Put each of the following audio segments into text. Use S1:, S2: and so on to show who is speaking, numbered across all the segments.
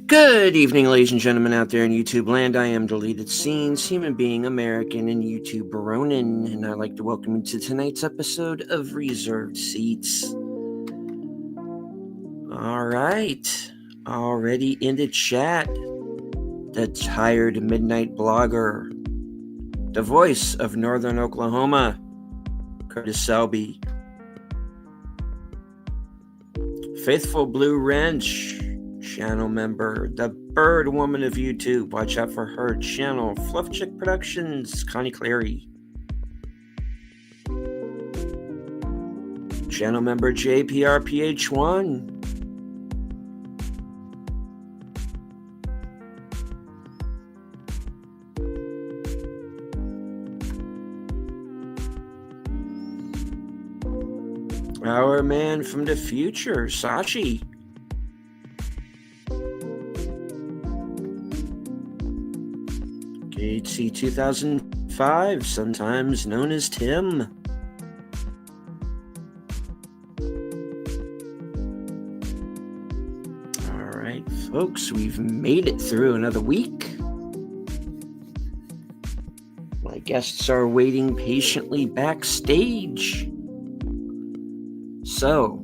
S1: Good evening, ladies and gentlemen out there in YouTube land. I am Deleted Scenes, human being, American, and YouTube Baronin, and I'd like to welcome you to tonight's episode of Reserved Seats. All right, already in the chat, the tired midnight blogger, the voice of Northern Oklahoma, Curtis Selby, Faithful Blue Wrench, channel member, the bird woman of YouTube. Watch out for her channel. Fluff Chick Productions, Connie Clary. Channel member JPRPH1. Our man from the future, Sachi. HC 2005, sometimes known as Tim. All right, folks, we've made it through another week. My guests are waiting patiently backstage. So,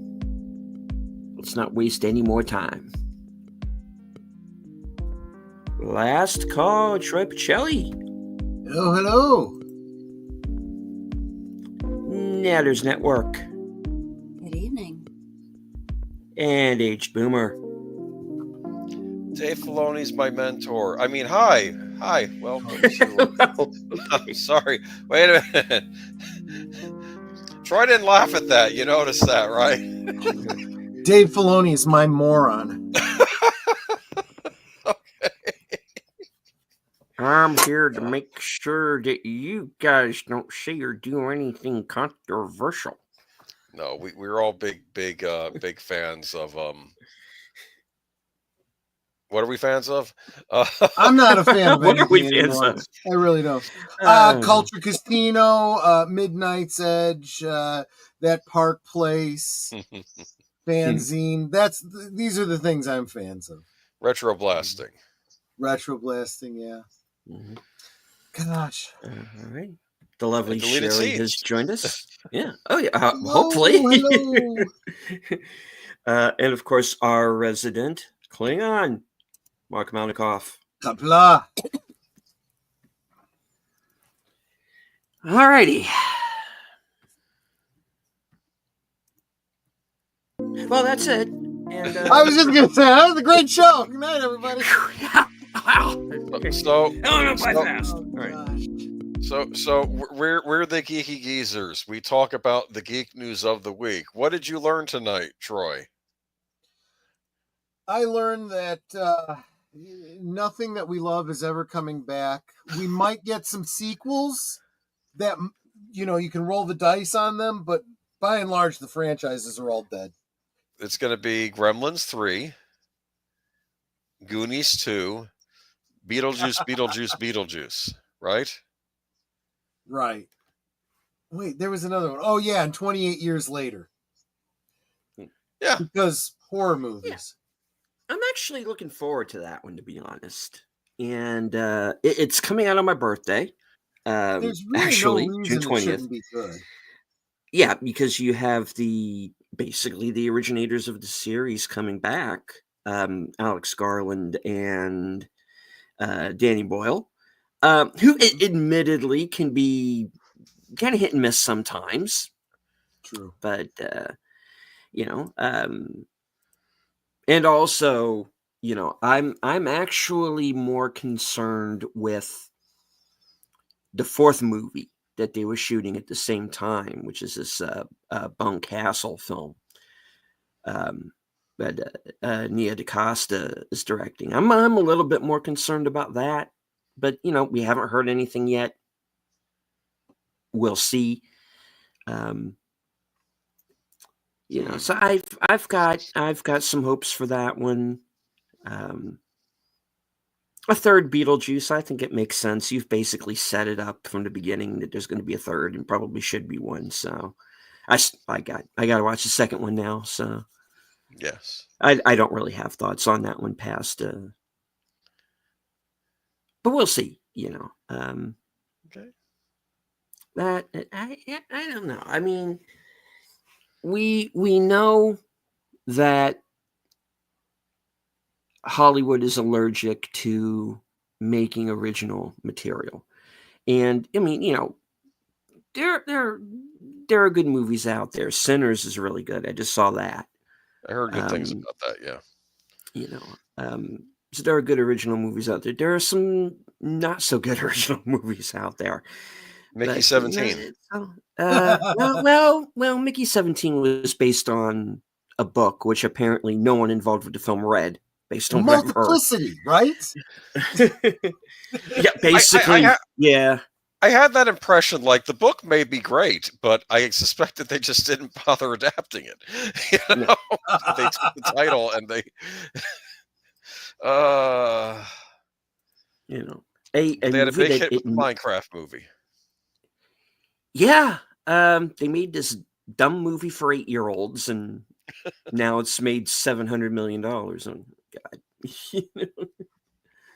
S1: let's not waste any more time. Last call, Troy Pacelli.
S2: Hello, hello.
S1: Natters Network.
S3: Good evening.
S1: And Aged Boomer.
S4: Dave Filoni's my mentor. I mean, hi. Welcome to... I'm sorry. Wait a minute. Troy didn't laugh at that. You noticed that, right?
S2: Dave Filoni is my moron.
S1: I'm here to make sure that you guys don't say or do anything controversial.
S4: No, we're all big fans of What are we fans of?
S2: I'm not a fan of
S1: What are we
S2: anything
S1: fans
S2: anymore.
S1: of?
S2: I really don't. Culture Casino, Midnight's Edge, that Park Place, Fanzine. These are the things I'm fans of.
S4: Retro blasting.
S2: Retro blasting, yeah.
S1: Mm-hmm.
S2: Gosh.
S1: All right. The lovely
S4: Deleted
S1: Sherry
S4: Scenes.
S1: has joined us. Yeah. Oh, yeah.
S2: Hello,
S1: Hopefully.
S2: hello.
S1: And of course, our resident Klingon, Mark Malnikoff.
S2: Kapla.
S1: All righty. Well, that's it. And
S2: I was just going to say, that was a great show. Good night, everybody.
S4: So,
S1: fast.
S2: Oh,
S1: All right.
S2: gosh.
S4: So we're the Geeky Geezers. We talk about the geek news of the week. What did you learn tonight, Troy?
S2: I learned that nothing that we love is ever coming back. We might get some sequels that, you can roll the dice on them, but by and large, the franchises are all dead.
S4: It's going to be Gremlins 3, Goonies 2, Beetlejuice, right?
S2: Right. Wait, there was another one. Oh, yeah, and 28 years later.
S4: Yeah.
S2: Because horror movies.
S1: I'm actually looking forward to that one, to be honest. And it's coming out on my birthday.
S2: There's really
S1: actually,
S2: no
S1: June
S2: reason it
S1: 20th.
S2: shouldn't be good.
S1: Yeah, because you have basically the originators of the series coming back, Alex Garland and Danny Boyle, who admittedly can be kind of hit and miss sometimes.
S2: True.
S1: But, and also, I'm actually more concerned with the fourth movie that they were shooting at the same time, which is this Bone Castle film that Nia DaCosta is directing. I'm a little bit more concerned about that, but we haven't heard anything yet. We'll see. So I've got some hopes for that one. A third Beetlejuice, I think it makes sense. You've basically set it up from the beginning that there's going to be a third, and probably should be one. So I got to watch the second one now. So
S4: yes,
S1: I don't really have thoughts on that one past, but we'll see.
S4: okay.
S1: That I don't know. I mean, we know that Hollywood is allergic to making original material, and I mean, there are good movies out there. Sinners is really good. I just saw that.
S4: I heard good things about that. Yeah.
S1: So there are good original movies out there. There are some not so good original movies out there.
S4: Mickey 17.
S1: Well, Mickey 17 was based on a book, which apparently no one involved with the film read, based on what I've heard.
S2: Multiplicity, right?
S1: Yeah, basically, yeah.
S4: I had that impression, like the book may be great, but I suspect that they just didn't bother adapting it.
S1: No.
S4: They took the title and they
S1: they
S4: had a big hit
S1: it,
S4: with the Minecraft movie.
S1: Yeah, they made this dumb movie for 8-year-olds, and now it's made $700 million. Oh God!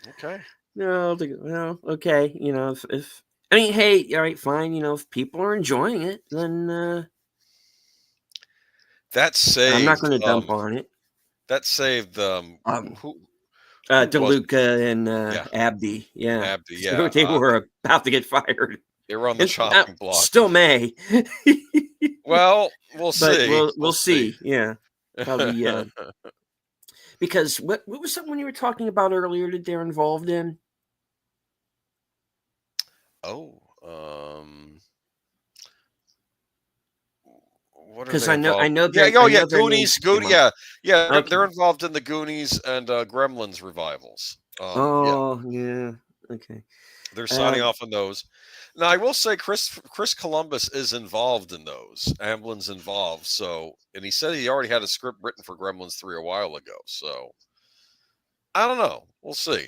S4: Okay.
S1: No, well, okay. If I mean, hey, all right, fine. If people are enjoying it, then
S4: That saved.
S1: I'm not going to dump on it.
S4: That saved who
S1: DeLuca and Abdi. Yeah,
S4: Abdi. Yeah,
S1: they were about to get fired.
S4: They were on the chopping block.
S1: Still may.
S4: Well, we'll see.
S1: We'll see. Yeah, probably. Because what was that one you were talking about earlier that they're involved in?
S4: Oh, what are
S1: Because
S4: they
S1: I know
S4: involved?
S1: that
S4: Goonies.
S1: Okay.
S4: They're involved in the Goonies and Gremlins revivals.
S1: Yeah. Okay.
S4: They're signing off on those. Now, I will say Chris Columbus is involved in those. Amblin's involved. So, and he said he already had a script written for Gremlins 3 a while ago. So, I don't know. We'll see.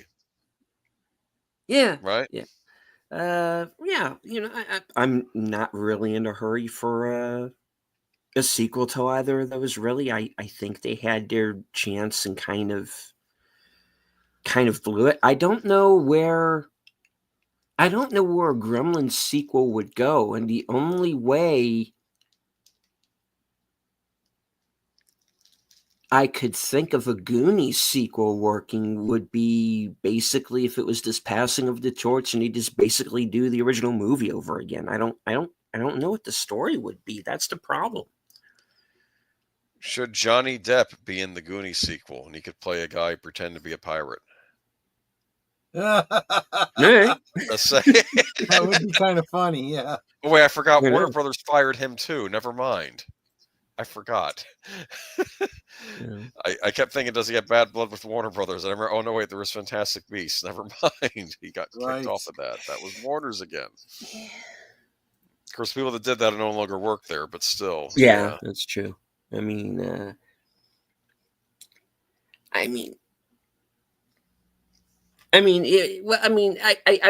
S1: Yeah.
S4: Right?
S1: Yeah. I'm not really in a hurry for a sequel to either of those. Really, I think they had their chance and kind of blew it. I don't know where a Gremlins sequel would go, and the only way I could think of a Goonies sequel working would be basically if it was this passing of the torch and he just basically do the original movie over again. I don't know what the story would be. That's the problem.
S4: Should Johnny Depp be in the Goonies sequel and he could play a guy pretend to be a pirate?
S1: Yeah.
S2: That would be kind of funny, yeah.
S4: Oh, wait, I forgot. Warner Brothers fired him too. Never mind. I forgot.
S1: Yeah.
S4: I kept thinking, does he have bad blood with Warner Brothers? And I remember, oh no, wait, there was Fantastic Beasts. Never mind. He got kicked off of that. That was Warner's again. Of course, people that did that no longer work there, but still.
S1: Yeah, that's true. I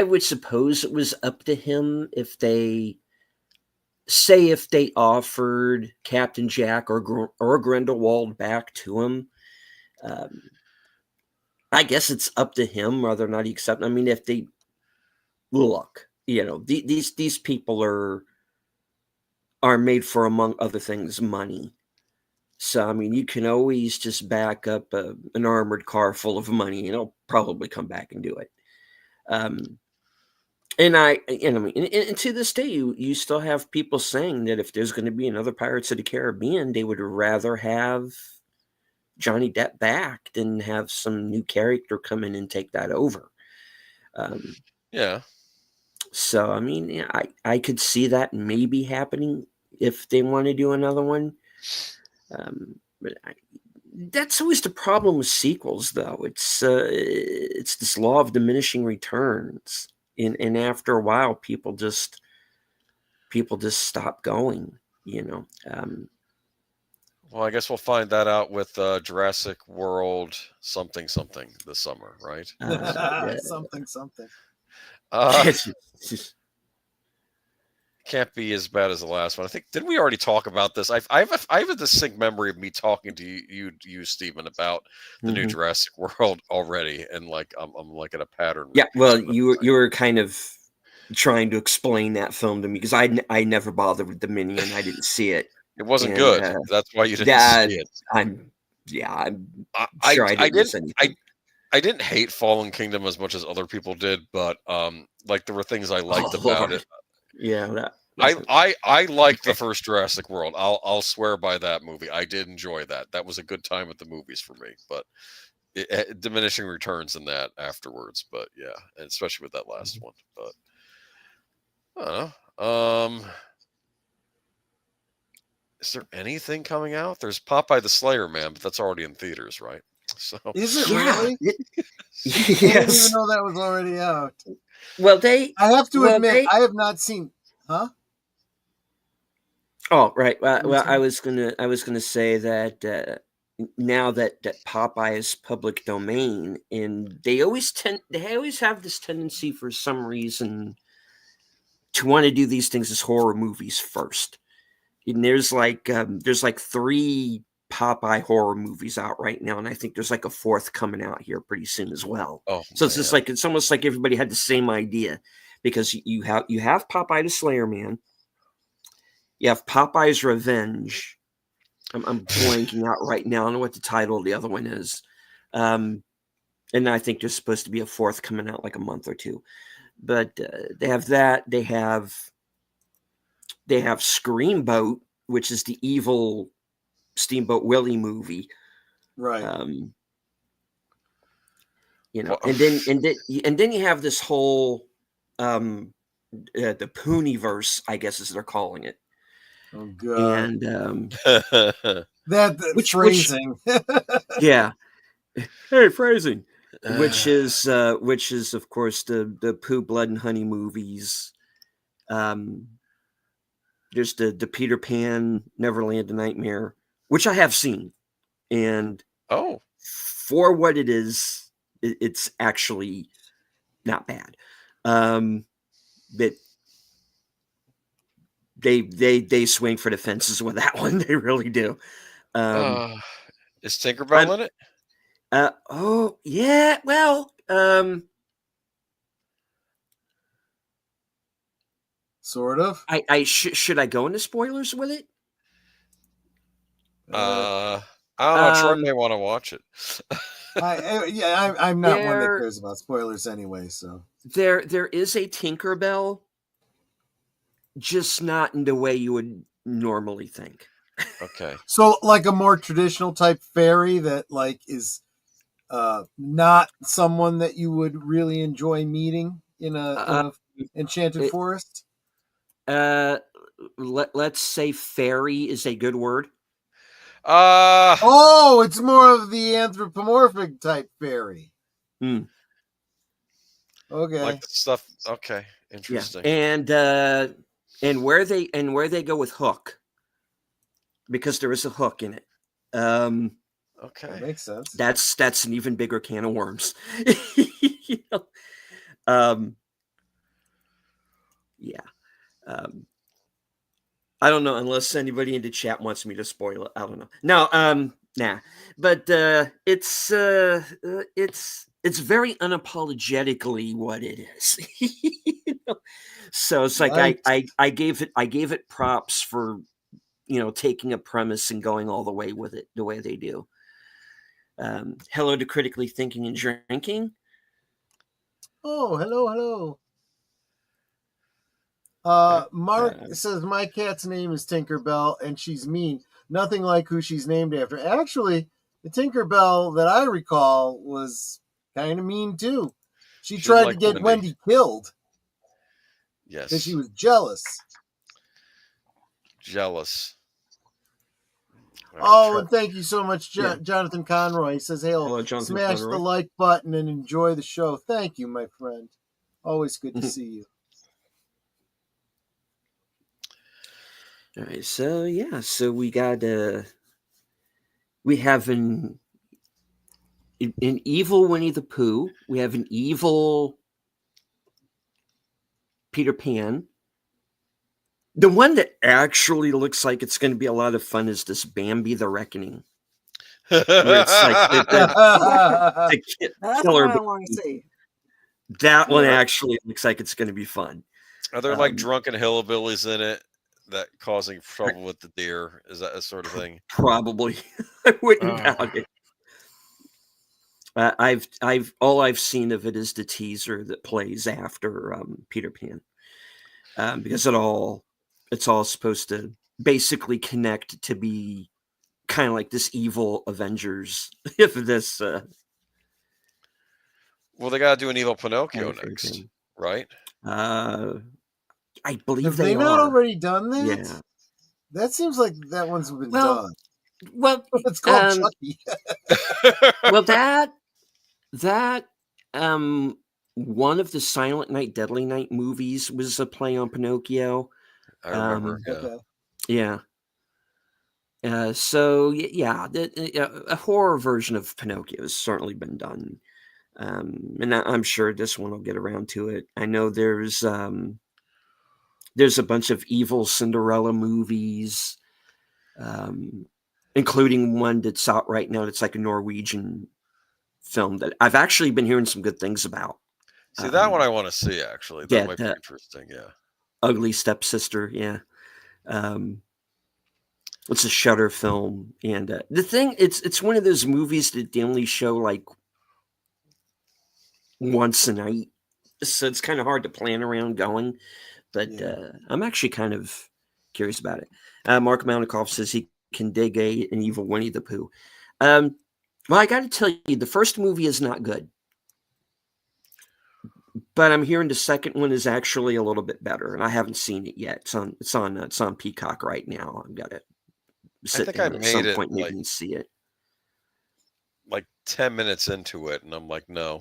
S1: would suppose it was up to him if they offered Captain Jack or Grindelwald back to him. I guess it's up to him whether or not he accepts. I mean, if they look, these people are made for, among other things, money. So, I mean, you can always just back up an armored car full of money, and it'll probably come back and do it. And to this day, you still have people saying that if there's going to be another Pirates of the Caribbean, they would rather have Johnny Depp back than have some new character come in and take that over.
S4: Yeah.
S1: So I mean, yeah, I could see that maybe happening if they want to do another one. But that's always the problem with sequels, though. It's this law of diminishing returns, and after a while, people just stop going. You know.
S4: Well, I guess we'll find that out with Jurassic World something something this summer, right?
S1: Yeah.
S2: Something.
S4: Can't be as bad as the last one. I think didn't we already talk about this? I have a distinct memory of me talking to you Stephen, about the new
S1: Mhm.
S4: Jurassic World already, and like I'm like in a pattern.
S1: Yeah. Well,
S4: repeating
S1: you were kind of trying to explain that film to me because I never bothered with Dominion. I didn't see it,
S4: it wasn't
S1: and
S4: good. That's why you didn't
S1: that
S4: see it.
S1: I'm
S4: I I,
S1: sure I
S4: I
S1: didn't
S4: didn't
S1: miss anything.
S4: I didn't hate Fallen Kingdom as much as other people did, but like there were things I liked
S1: Oh
S4: about it.
S1: Lord, yeah, that
S4: I liked the first Jurassic World. I'll swear by that movie. I did enjoy that. That was a good time at the movies for me. But diminishing returns in that afterwards. But yeah, and especially with that last one. But I don't know. Is there anything coming out? There's Popeye the Slayer Man, but that's already in theaters, right? So
S2: Is it
S1: yeah,
S2: really? I didn't even
S1: yes.
S2: know that was already out.
S1: Well,
S2: I have to admit, I have not seen. Huh?
S1: Oh, right. Well,
S2: What were you
S1: well, I
S2: saying?
S1: was gonna say that now that Popeye is public domain, and they always have this tendency for some reason to want to do these things as horror movies first. And there's like three Popeye horror movies out right now, and I think there's like a fourth coming out here pretty soon as well.
S4: oh
S1: So it's just
S4: man.
S1: like it's almost like everybody had the same idea because you have Popeye the Slayer Man, you have Popeye's Revenge. I'm blanking out right now. I don't know what the title of the other one is. And I think there's supposed to be a fourth coming out like a month or two. But they have that. They have Screamboat, which is the evil Steamboat Willie movie.
S2: Right.
S4: Well,
S1: And then you have this whole the Pooniverse, I guess is they're calling it.
S2: Oh God.
S1: And
S2: That
S1: which
S2: phrasing.
S1: yeah. Hey, phrasing. Which is of course the Pooh, Blood and Honey movies. There's the Peter Pan, Neverland, a Nightmare, which I have seen, and
S4: oh,
S1: for what it is, it's actually not bad. But they swing for the fences with that one. They really do.
S4: is Tinkerbell
S1: I'm
S4: in it?
S1: oh yeah, well,
S2: Sort of.
S1: Should I go into spoilers with it?
S4: I don't know. Troy
S1: Um,
S4: may want to watch it.
S2: I'm not one that
S1: there
S2: cares about spoilers anyway. So
S1: there is a Tinkerbell, just not in the way you would normally think.
S4: Okay.
S2: so like a more traditional type fairy that like is not someone that you would really enjoy meeting in
S1: Uh,
S2: a enchanted
S1: it,
S2: forest.
S1: let's say fairy is a good word.
S2: Oh, it's more of the anthropomorphic type fairy.
S1: Hmm.
S2: Okay.
S4: Like the stuff. Okay.
S1: Yeah,
S4: Interesting.
S1: and where they go with Hook, because there is a hook in it.
S2: That
S4: Okay.
S2: makes sense.
S1: That's an even bigger can of worms. You know? Yeah. I don't know unless anybody in the chat wants me to spoil it. I don't know. No, nah. But it's very unapologetically what it is. You know? So it's like
S2: Right.
S1: I gave it props for taking a premise and going all the way with it the way they do. Hello to critically thinking and drinking.
S2: Oh, hello. Mark says my cat's name is Tinkerbell and she's mean. Nothing like who she's named after. Actually, the Tinkerbell that I recall was kind of mean too. She tried
S4: like
S2: to get
S4: Wendy.
S2: Wendy killed. because she
S4: Yes.
S2: was jealous.
S4: Jealous. I'm
S2: Oh,
S4: try-
S2: and thank you so much,
S1: Yeah.
S2: Jonathan Conroy. He says, "Hey,
S1: Hello, Jonathan
S2: smash
S1: Conroy.
S2: the like button and enjoy the show." Thank you, my friend. Always good to
S1: Mhm.
S2: see you.
S1: All right, so yeah, so we got we have an evil Winnie the Pooh. We have an evil Peter Pan. The one that actually looks like it's going to be a lot of fun is this Bambi the Reckoning, where it's like the
S3: That's
S1: killer
S3: what I want to
S1: baby.
S3: see.
S1: That one
S2: Yeah.
S1: actually looks like it's going to be fun.
S4: Are there like drunken hillbillies in it that causing trouble with the deer? Is that a sort of thing?
S1: Probably, I wouldn't
S4: Oh.
S1: doubt it. All I've seen of it is the teaser that plays after Peter Pan, because it's all supposed to basically connect to be kind of like this evil Avengers. If this
S4: Well, they got to do an evil
S1: kind
S4: Pinocchio
S1: of
S4: next,
S1: thing.
S4: right?
S1: I believe
S2: Have
S1: they
S2: they not
S1: are.
S2: already done that?
S1: Yeah.
S2: That seems like that one's been
S1: Well,
S2: done.
S1: well,
S2: It's called Chucky.
S1: well that one of the Silent Night, Deadly Night movies was a play on Pinocchio.
S4: I remember. Yeah.
S2: Okay.
S1: Yeah. So yeah, a horror version of Pinocchio has certainly been done, and I'm sure this one will get around to it. I know there's a bunch of evil Cinderella movies, including one that's out right now. That's like a Norwegian film that I've actually been hearing some good things about.
S4: See, that one I want to see, actually. That
S1: Yeah,
S4: might be
S1: the
S4: interesting. Yeah.
S1: Ugly Stepsister. Yeah. It's a Shudder film, and the thing it's one of those movies that they only show like once a night, so it's kind of hard to plan around going. But
S2: Yeah.
S1: I'm actually kind of curious about it. Mark Mounikoff says he can dig an evil Winnie the Pooh. Well, I got to tell you, the first movie is not good, but I'm hearing the second one is actually a little bit better, and I haven't seen it yet. It's on Peacock right now. I've got to
S4: I
S1: sit
S4: think I
S1: down at
S4: made
S1: some
S4: it
S1: point maybe and see it.
S4: like 10 minutes into it, and I'm like, no.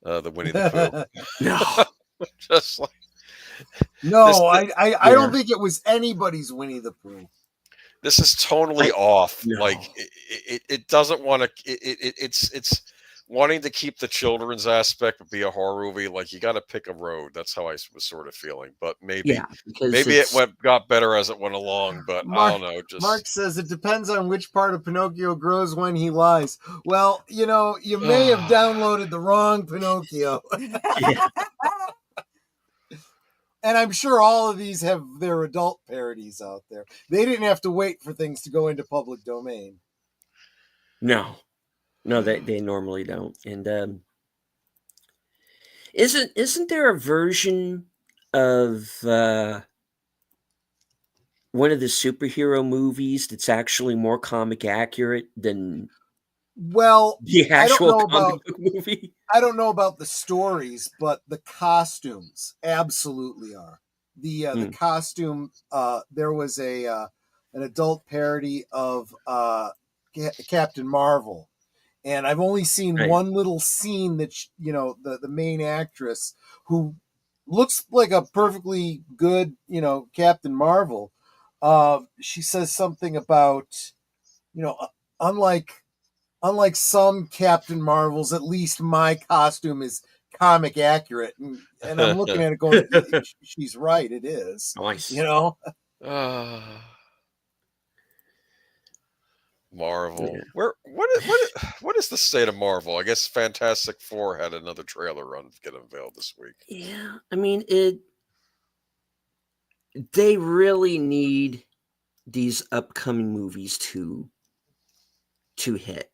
S4: The Winnie the Pooh.
S1: No.
S4: Just like
S2: No, I
S1: Yeah.
S2: don't think it was anybody's Winnie the Pooh.
S4: this is totally off.
S1: No.
S4: Like it doesn't want to. It's wanting to keep the children's aspect but be a horror movie. Like you got to pick a road. That's how I was sort of feeling. But maybe
S1: Yeah, because
S4: maybe it got better as it went along. But I don't know. Just
S2: Mark says it depends on which part of Pinocchio grows when he lies. Well, you may have downloaded the wrong Pinocchio.
S1: yeah.
S2: And I'm sure all of these have their adult parodies out there. They didn't have to wait for things to go into public domain.
S1: No, they normally don't. And isn't there a version of one of the superhero movies that's actually more comic accurate than
S2: Well,
S1: the
S2: I don't
S1: actual
S2: know
S1: comic
S2: about
S1: book movie?
S2: I don't know about the stories, but the costumes absolutely are. The costume. There was an adult parody of Captain Marvel, and I've only seen
S1: Right.
S2: one little scene that the main actress who looks like a perfectly good Captain Marvel. She says something about unlike some Captain Marvels, at least my costume is comic accurate, and I'm looking at it going, she's right, it is.
S1: Nice.
S4: Marvel.
S1: Yeah.
S4: What is the state of Marvel? I guess Fantastic Four had another trailer run get unveiled this week.
S1: Yeah, I mean they really need these upcoming movies to hit.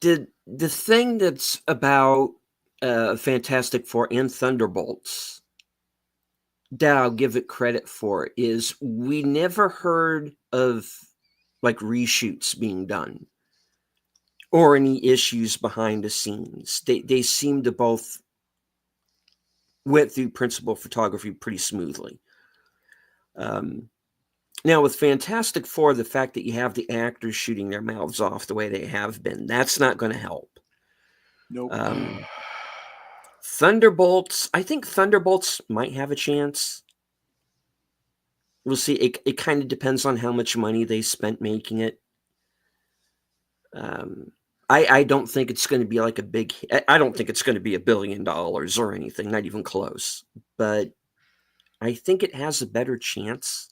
S1: The thing that's about Fantastic Four and Thunderbolts that I'll give it credit for is we never heard of like reshoots being done or any issues behind the scenes. They seem to both went through principal photography pretty smoothly. Now, with Fantastic Four, the fact that you have the actors shooting their mouths off the way they have been, that's not going to help.
S2: Nope.
S1: Thunderbolts, I think Thunderbolts might have a chance. We'll see. It kind of depends on how much money they spent making it. I don't think it's going to be like a big. I don't think it's going to be $1 billion or anything, not even close. But I think it has a better chance.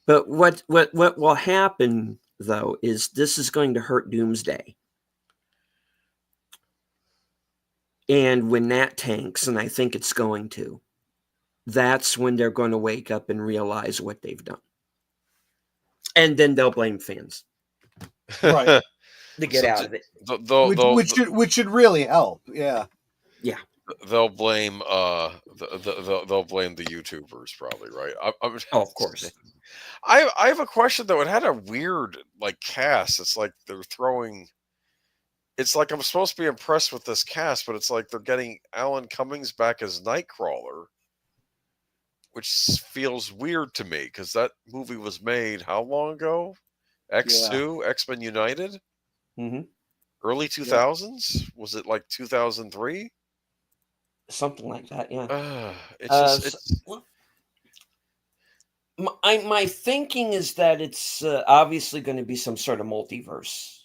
S1: But what will happen though is this is going to hurt Doomsday. And when that tanks, and I think it's going to, that's when they're going to wake up and realize what they've done. And then they'll blame fans.
S2: Right.
S1: To get out of it.
S2: Which should really help. Yeah.
S1: Yeah.
S4: They'll blame they'll blame the YouTubers probably, right?
S1: Oh, of course.
S4: I have a question though. It had a weird like cast. It's like they're throwing. It's like I'm supposed to be impressed with this cast, but it's like they're getting Alan Cummings back as Nightcrawler, which feels weird to me because that movie was made how long ago? X2, X-Men United, early 2000s. Was it like 2003?
S1: Something like that, yeah. My thinking is that it's obviously going to be some sort of multiverse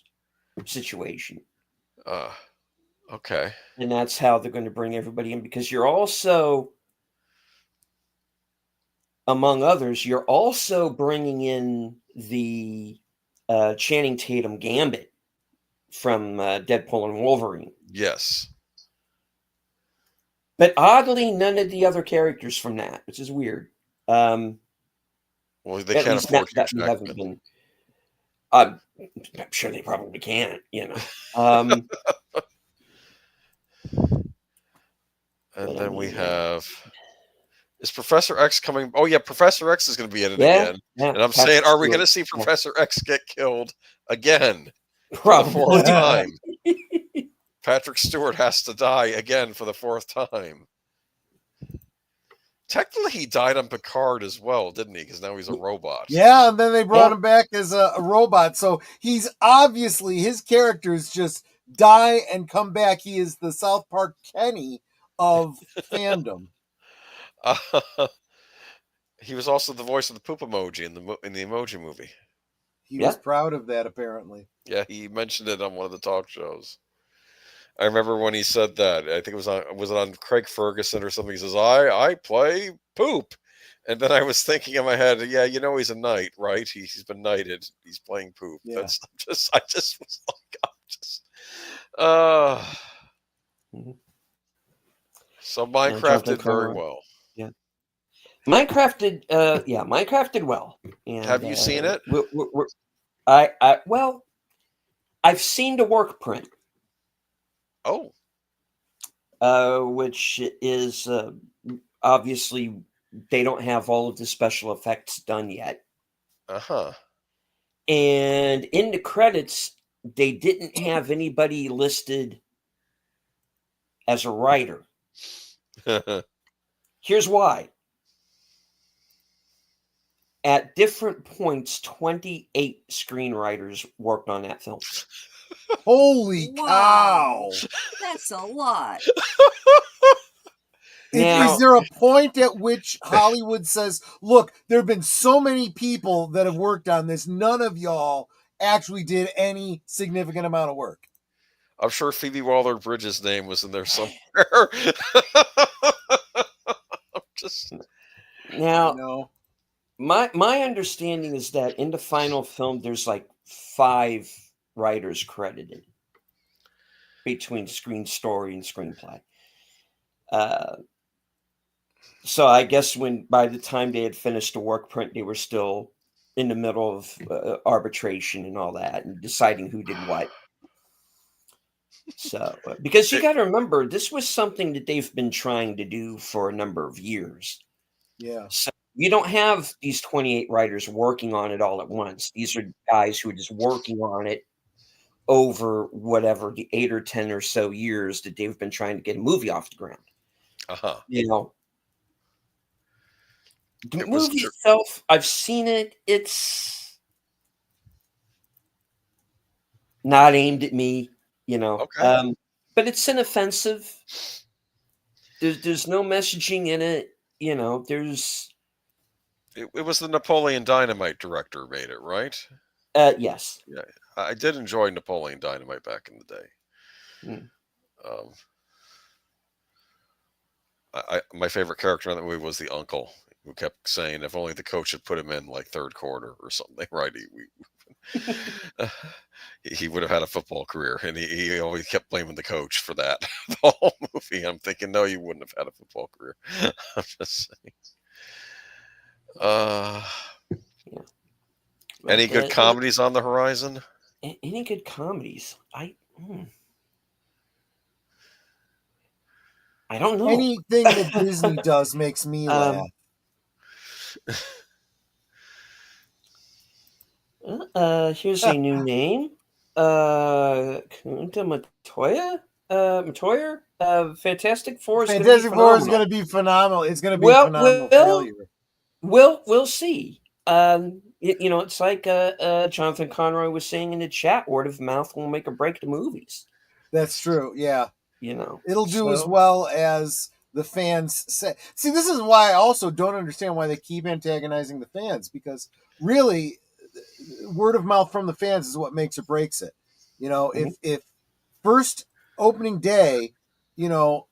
S1: situation.
S4: Okay.
S1: And that's how they're going to bring everybody in, because you're also, among others, you're also bringing in the Channing Tatum Gambit from Deadpool and Wolverine.
S4: Yes.
S1: But oddly, none of the other characters from that, which is weird.
S4: Well, they can't afford
S1: that we haven't been. I'm sure they probably can't, you know.
S4: And then we have. Is Professor X coming? Oh yeah, Professor X is going to be in it again.
S1: Yeah,
S4: and I'm saying, are we going to see Professor X get killed again?
S1: Probably.
S4: For the 4th time. Patrick Stewart has to die again for the 4th time. Technically, he died on Picard as well, didn't he? Because now he's a robot.
S2: Yeah, and then they brought him back as a robot. So he's obviously, his characters just die and come back. He is the South Park Kenny of fandom.
S4: He was also the voice of the poop emoji in the Emoji Movie.
S2: He was proud of that, apparently.
S4: Yeah, he mentioned it on one of the talk shows. I remember when he said that. I think it was on Craig Ferguson or something. He says, "I play poop," and then I was thinking in my head, yeah, you know, he's a knight, right? He's been knighted. He's playing poop.
S2: Yeah.
S4: I just was like, So Minecraft did very well.
S1: Yeah, Minecraft did well. And,
S4: have you seen it?
S1: I've seen the work print.
S4: Oh.
S1: Which is obviously they don't have all of the special effects done yet. And in the credits, they didn't have anybody listed as a writer. Here's why. At different points, 28 screenwriters worked on that film.
S2: Holy cow!
S3: That's a lot.
S2: Now, is there a point at which Hollywood says, look, there have been so many people that have worked on this, none of y'all actually did any significant amount of work?
S4: I'm sure Phoebe Waller-Bridge's name was in there somewhere.
S1: Now, my understanding is that in the final film, there's like 5 writers credited between screen story and screenplay. So I guess by the time they had finished the work print, they were still in the middle of arbitration and all that and deciding who did what. So, because you got to remember, this was something that they've been trying to do for a number of years.
S2: Yeah.
S1: So you don't have these 28 writers working on it all at once. These are guys who are just working on it over whatever the 8 or 10 or so years that they've been trying to get a movie off the ground.
S4: Uh-huh.
S1: You know, the
S4: It was
S1: movie itself, I've seen it. It's not aimed at me,
S4: okay.
S1: but it's inoffensive. There's no messaging in it. There's
S4: It was the Napoleon Dynamite director made it, right?
S1: yes.
S4: Yeah, I did enjoy Napoleon Dynamite back in the day.
S1: Mm.
S4: Um, my favorite character in that movie was the uncle who kept saying, "If only the coach had put him in like third quarter or something." Right? He would have had a football career, and he always kept blaming the coach for that the whole movie. I'm thinking, no, you wouldn't have had a football career. I'm just saying. Uh,
S1: Yeah.
S4: any
S1: But
S4: good comedies on the horizon?
S1: any good comedies? I don't know.
S2: Anything that Disney does makes me laugh.
S1: Here's a new name. Kunta Matoya? Matoyer? Fantastic Four is going to be
S2: Fantastic Four is going
S1: phenomenal.
S2: to be phenomenal. It's going to be a
S1: Well,
S2: phenomenal failure.
S1: we'll see. It's like Jonathan Conroy was saying in the chat, word of mouth will make or break the movies.
S2: That's true. Yeah. It'll do as
S1: So
S2: well as the fans say. See, this is why I also don't understand why they keep antagonizing the fans, because really, word of mouth from the fans is what makes or breaks it. If first opening day, the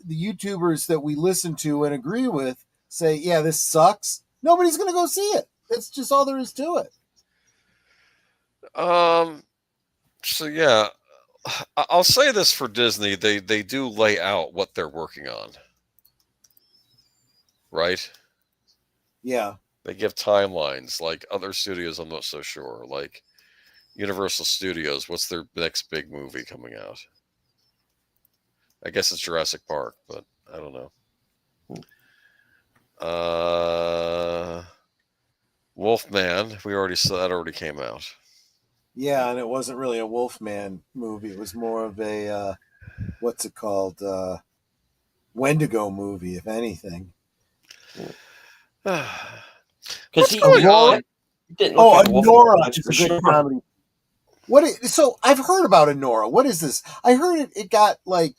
S2: YouTubers that we listen to and agree with say, yeah, this sucks, nobody's going to go see it. That's just all there is to it.
S4: So yeah, I'll say this for Disney: they do lay out what they're working on, right?
S2: Yeah.
S4: They give timelines. Like other studios, I'm not so sure. Like Universal Studios, what's their next big movie coming out? I guess it's Jurassic Park, but I don't know. Wolfman, we already saw that already came out.
S2: Yeah, and it wasn't really a Wolfman movie. It was more of a what's it called? Wendigo movie, if anything.
S1: because
S4: What's going on?
S1: didn't look like
S2: Nora
S1: that's
S2: is
S1: for
S2: a good
S1: sure.
S2: comedy. So I've heard about Nora. What is this? I heard it got like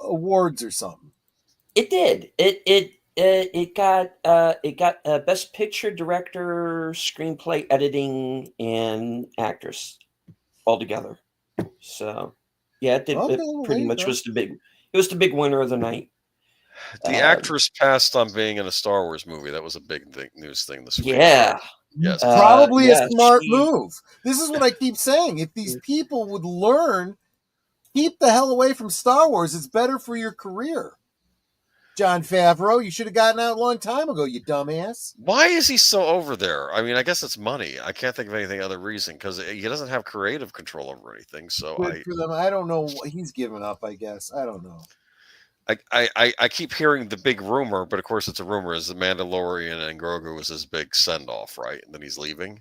S2: awards or something.
S1: It did. It got best picture, director, screenplay, editing, and actress all together. So yeah, it did.
S2: Okay,
S1: It
S2: well, there
S1: pretty
S2: you
S1: much
S2: go.
S1: was the big. It was the big winner of the night.
S4: The actress passed on being in a Star Wars movie. That was a big news thing this week.
S1: Yeah.
S4: Yes.
S2: Probably a
S1: Yeah.
S2: smart move. This is what I keep saying. If these people would learn, keep the hell away from Star Wars. It's better for your career. Jon Favreau, you should have gotten out a long time ago, you dumbass.
S4: Why is he so over there? I mean, I guess it's money. I can't think of anything other reason because he doesn't have creative control over anything. So
S2: Good for them. I don't know. He's given up, I guess. I don't know.
S4: I keep hearing the big rumor, but of course it's a rumor. Is the Mandalorian and Grogu was his big send off, right? And then he's leaving.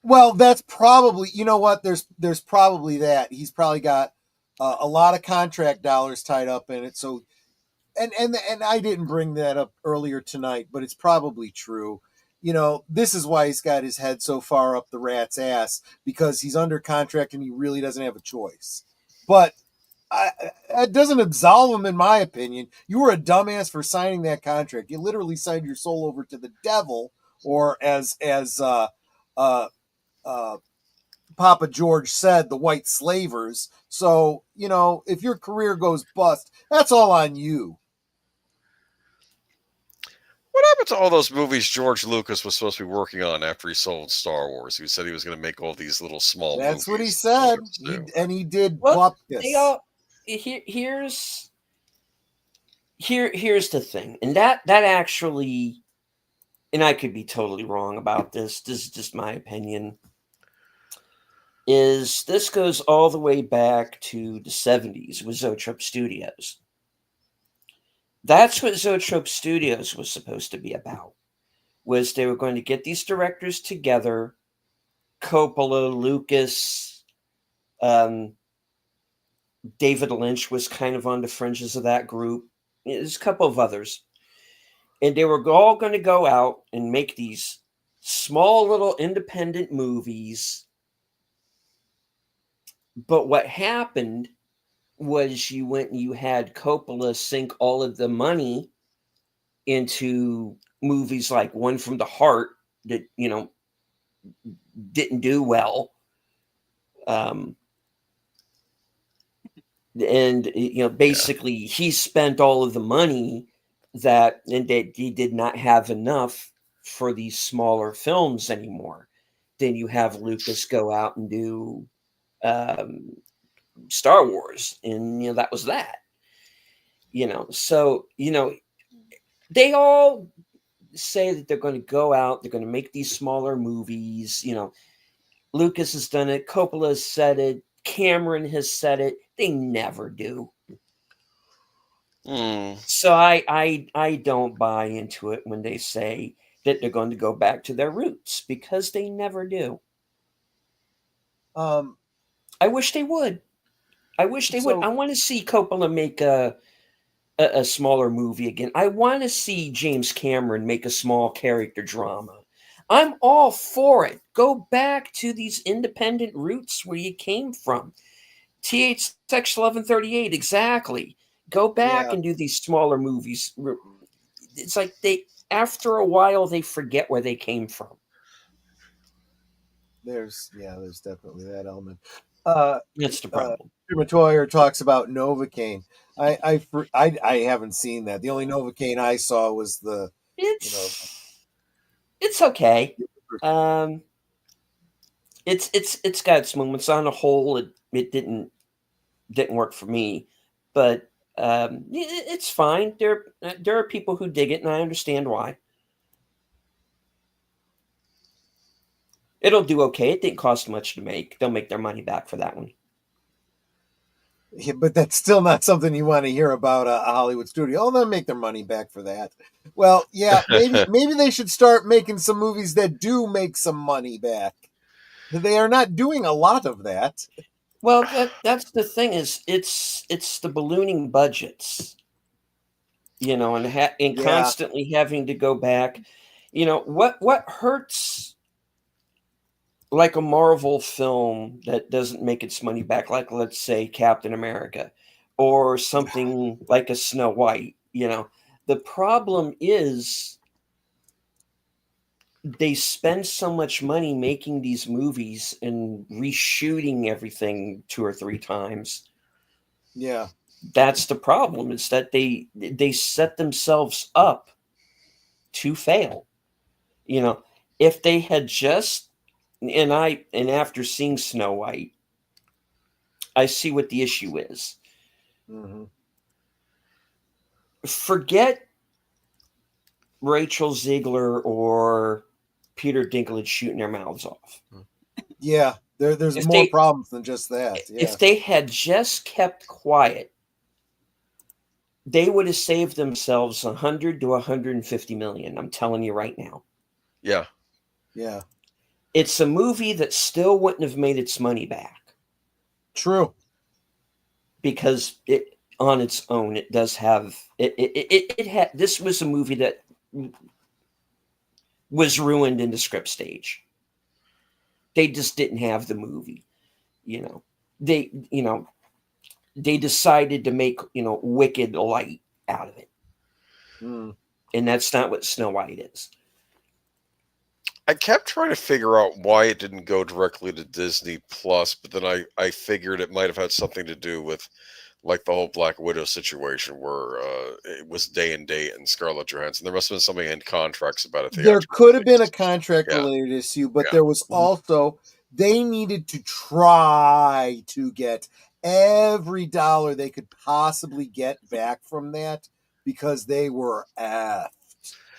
S2: Well, that's probably, you know what? There's probably that. He's probably got a lot of contract dollars tied up in it. So, and I didn't bring that up earlier tonight, but it's probably true. This is why he's got his head so far up the rat's ass, because he's under contract and he really doesn't have a choice. But it doesn't absolve him, in my opinion. You were a dumbass for signing that contract. You literally signed your soul over to the devil, or as Papa George said, the white slavers. So, if your career goes bust, that's all on you.
S4: What happened to all those movies George Lucas was supposed to be working on after he sold Star Wars? He said he was going to make all these little small movies.
S2: That's what he said. He did Bupkis.
S1: Here's the thing, and that actually, and I could be totally wrong about this. This is just my opinion. This goes all the way back to the 70s with Zoetrope Studios. That's what Zoetrope Studios was supposed to be about. Was they were going to get these directors together, Coppola, Lucas, David Lynch was kind of on the fringes of that group. There's a couple of others. And they were all going to go out and make these small little independent movies. But what happened was you went and you had Coppola sink all of the money into movies like One from the Heart that, didn't do well. And basically he spent all of the money and that he did not have enough for these smaller films anymore. Then you have Lucas go out and do Star Wars, and that was that. So they all say that they're going to go out, they're going to make these smaller movies. Lucas has done it, Coppola has said it, Cameron has said it. They never do. So I don't buy into it when they say that they're going to go back to their roots, because they never do. I wish they would. I want to see Coppola make a smaller movie again. I want to see James Cameron make a small character drama. I'm all for it. Go back to these independent roots where you came from. TH Section 1138, exactly. Go back and do these smaller movies. It's like after a while, they forget where they came from.
S2: There's definitely that element.
S1: That's the problem.
S2: Matoyer talks about Novocaine. I haven't seen that. The only Novocaine I saw was the.
S1: It's okay. It's got its moments. On the whole, it didn't work for me, but it's fine. There are people who dig it, and I understand why. It'll do okay. It didn't cost much to make. They'll make their money back for that one.
S2: Yeah, but that's still not something you want to hear about a Hollywood studio. Oh, they'll make their money back for that. Well, yeah, maybe they should start making some movies that do make some money back. They are not doing a lot of that.
S1: Well, that's the thing, is it's the ballooning budgets, and constantly having to go back. What hurts, like a Marvel film that doesn't make its money back, like let's say Captain America, or something like a Snow White. The problem is they spend so much money making these movies and reshooting everything 2 or 3 times.
S2: Yeah.
S1: That's the problem, is that they set themselves up to fail. If they had just, and after seeing Snow White, I see what the issue is.
S2: Mm-hmm.
S1: Forget Rachel Ziegler or Peter Dinklage shooting their mouths off.
S2: Yeah, there's more problems than just that. Yeah.
S1: If they had just kept quiet, they would have saved themselves 100 to 150 million. I'm telling you right now.
S4: Yeah.
S2: Yeah.
S1: It's a movie that still wouldn't have made its money back.
S2: True.
S1: Because it, on its own, it does have it had. This was a movie that was ruined in the script stage. They just didn't have the movie. They decided to make Wicked light out of it. And that's not what Snow White is.
S4: I kept trying to figure out why it didn't go directly to Disney Plus, but then I figured it might have had something to do with, like, the whole Black Widow situation, where it was day and date and Scarlett Johansson. There must have been something in contracts about it.
S2: There could have been a contract related issue, but there was also, they needed to try to get every dollar they could possibly get back from that, because they were effed.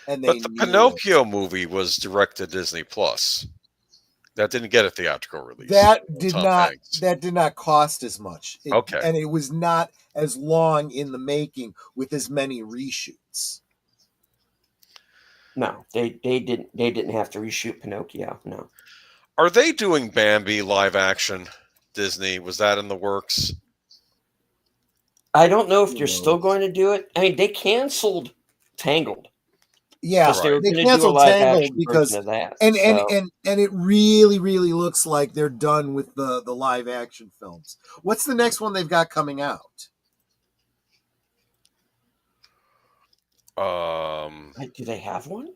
S2: But
S4: the Pinocchio movie was direct to Disney Plus. That didn't get a theatrical release.
S2: That did not cost as much.
S4: Okay.
S2: And it was not as long in the making with as many reshoots.
S1: No, they didn't have to reshoot Pinocchio. No.
S4: Are they doing Bambi live action? Disney, was that in the works?
S1: I don't know if
S2: Who
S1: they're still
S2: knows?
S1: going to do it. I mean, they canceled Tangled
S2: Yeah,
S1: because they
S4: Right.
S1: were
S2: they
S1: going to do a
S2: canceled
S1: live
S2: Tangled
S1: action version
S2: because
S1: of that.
S2: and and
S1: So
S2: and and it really looks like they're done with the live action films. What's the next one they've got coming out?
S1: do they have one?